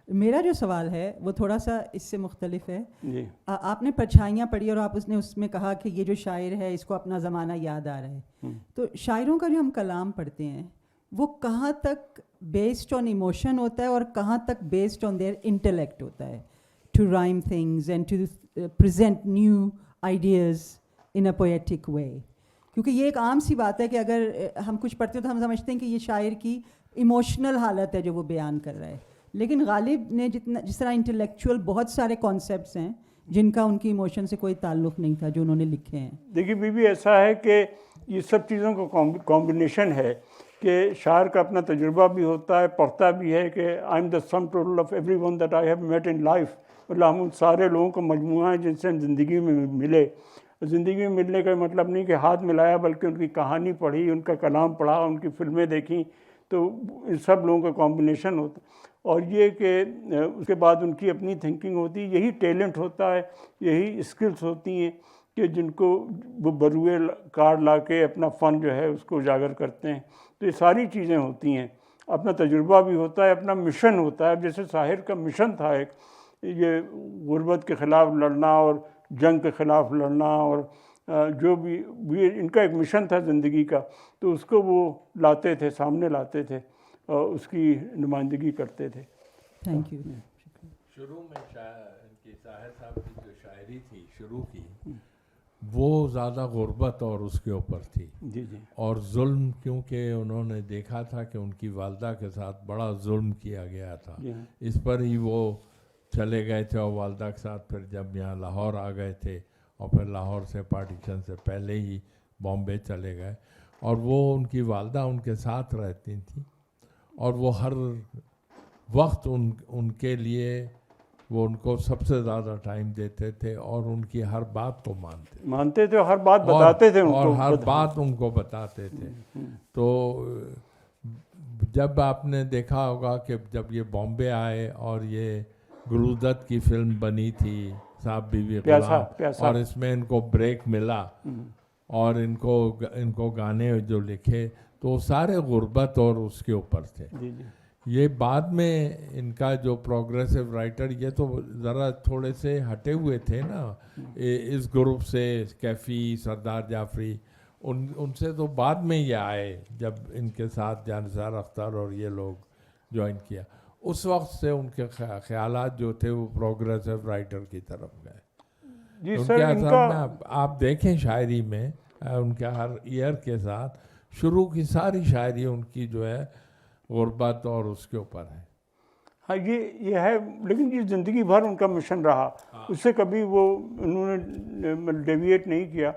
میرا جو سوال ہے وہ تھوڑا سا اس سے مختلف ہے. جی، آپ نے پرچھائیاں پڑھی اور آپ اس میں کہا کہ یہ جو شاعر ہے اس کو اپنا زمانہ یاد آ رہا ہے. تو شاعروں کا جو ہم کلام پڑھتے ہیں وہ کہاں تک بیسڈ آن ایموشن ہوتا ہے اور کہاں تک بیسڈ آن دیئر انٹلیکٹ ہوتا ہے، to rhyme things and to present new ideas in a poetic way. کیونکہ یہ ایک عام سی بات ہے کہ اگر ہم کچھ پڑھتے ہیں تو ہم سمجھتے ہیں کہ یہ شاعر کی ایموشنل حالت ہے جو وہ بیان کر رہا ہے. لیکن غالب نے جس طرح انٹلیکچوئل بہت سارے کانسیپٹس ہیں جن کا ان کی ایموشن سے کوئی تعلق نہیں تھا جو انہوں نے لکھے ہیں. دیکھیے بی بی، ایسا ہے کہ یہ سب چیزوں کا کمبینیشن ہے کہ شاعر کا اپنا تجربہ بھی ہوتا ہے، پڑھتا بھی ہے کہ I am the sum total of every one that I have met in life. مطلب ہم ان سارے لوگوں کا مجموعہ ہے جن سے ہم زندگی میں ملے. زندگی میں ملنے کا مطلب نہیں کہ ہاتھ ملایا، بلکہ ان کی کہانی پڑھی، ان کا کلام پڑھا، ان کی فلمیں دیکھیں، تو ان سب لوگوں کا کمبینیشن ہوتا. اور یہ کہ اس کے بعد ان کی اپنی تھنکنگ ہوتی ہے. یہی ٹیلنٹ ہوتا ہے، یہی اسکلس ہوتی ہیں کہ جن کو وہ بروئے کار لا کے اپنا فن جو ہے اس کو اجاگر کرتے ہیں. تو یہ ساری چیزیں ہوتی ہیں. اپنا تجربہ بھی ہوتا ہے، اپنا مشن ہوتا ہے. جیسے ساحر کا مشن تھا ایک، یہ غربت کے خلاف لڑنا اور جنگ کے خلاف لڑنا، اور جو بھی ان کا ایک مشن تھا زندگی کا، تو اس کو وہ لاتے تھے، سامنے لاتے تھے اور اس کی نمائندگی کرتے تھے. Thank you. شروع میں ان کی ساحر صاحب کی جو شاعری تھی شروع کی، وہ زیادہ غربت اور اس کے اوپر تھی. جی جی. اور ظلم، کیونکہ انہوں نے دیکھا تھا کہ ان کی والدہ کے ساتھ بڑا ظلم کیا گیا تھا، اس پر ہی وہ چلے گئے تھے. اور والدہ کے ساتھ پھر جب یہاں لاہور آ گئے تھے، اور پھر لاہور سے پارٹیشن سے پہلے ہی بامبے چلے گئے، اور وہ ان کی والدہ ان کے ساتھ رہتی تھیں، اور وہ ہر وقت ان کے لیے وہ ان کو سب سے زیادہ ٹائم دیتے تھے، اور ان کی ہر بات کو مانتے تھے، ہر بات بتاتے تھے، اور ہر بات ان کو بتاتے تھے. تو جب آپ نے دیکھا ہوگا کہ جب یہ بامبے آئے اور یہ گلودت کی فلم بنی تھی صاحب بیوی غلام، اور اس میں ان کو بریک ملا اور ان کو گانے جو لکھے تو سارے غربت اور اس کے اوپر تھے. یہ بعد میں ان کا جو پروگریسو رائٹر، یہ تو ذرا تھوڑے سے ہٹے ہوئے تھے نا اس گروپ سے، کیفی، سردار جعفری، ان سے تو بعد میں یہ آئے جب ان کے ساتھ جانثار اختر اور یہ لوگ جوائن کیا. اس وقت سے ان کے خیالات جو تھے وہ پروگریسو رائٹر کی طرف گئے. ان کے اثر میں آپ دیکھیں شاعری میں ان کے ہر ایئر کے ساتھ شروع کی ساری شاعری ان کی جو ہے غربت اور اس کے اوپر ہے. ہاں یہ ہے، لیکن یہ زندگی بھر ان کا مشن رہا. اس سے کبھی وہ انہوں نے ڈیویٹ نہیں کیا،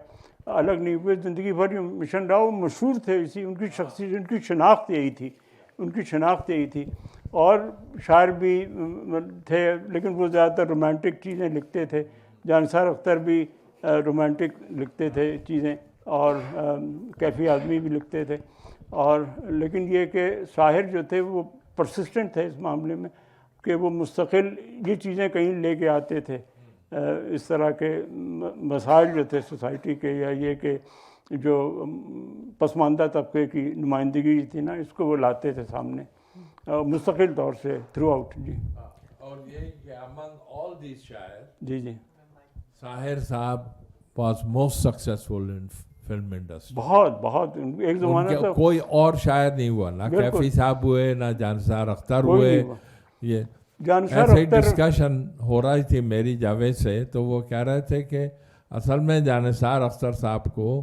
الگ نہیں ہوئے. زندگی بھر یہ مشن رہا. وہ مشہور تھے اسی، ان کی شخصیت، ان کی شناخت یہی تھی، ان کی شناخت یہی تھی. اور شاعر بھی تھے، لیکن وہ زیادہ تر رومانٹک چیزیں لکھتے تھے. جانثار اختر بھی رومانٹک لکھتے تھے چیزیں، اور کیفی آدمی بھی لکھتے تھے. اور لیکن یہ کہ شاعر جو تھے وہ پرسسٹنٹ تھے اس معاملے میں کہ وہ مستقل یہ چیزیں کہیں لے کے آتے تھے. اس طرح کے مسائل جو تھے سوسائٹی کے، یا یہ کہ جو پسماندہ طبقے کی نمائندگی تھی نا، اس کو وہ لاتے تھے سامنے مستقل طور سے تھرو آؤٹ. جی. اور یہ کہ among all these شاعر، جی ساحر صاحب was most successful in film industry. بہت ایک زمانہ تھا کوئی اور شاعر نہیں ہوا، نہ کیفی صاحب ہوئے، نہ جانثار اختر ہوئے. یہ ایسے ڈسکشن ہو رہی تھی میری جاوید سے، تو وہ کہہ رہے تھے کہ اصل میں جانثار اختر صاحب کو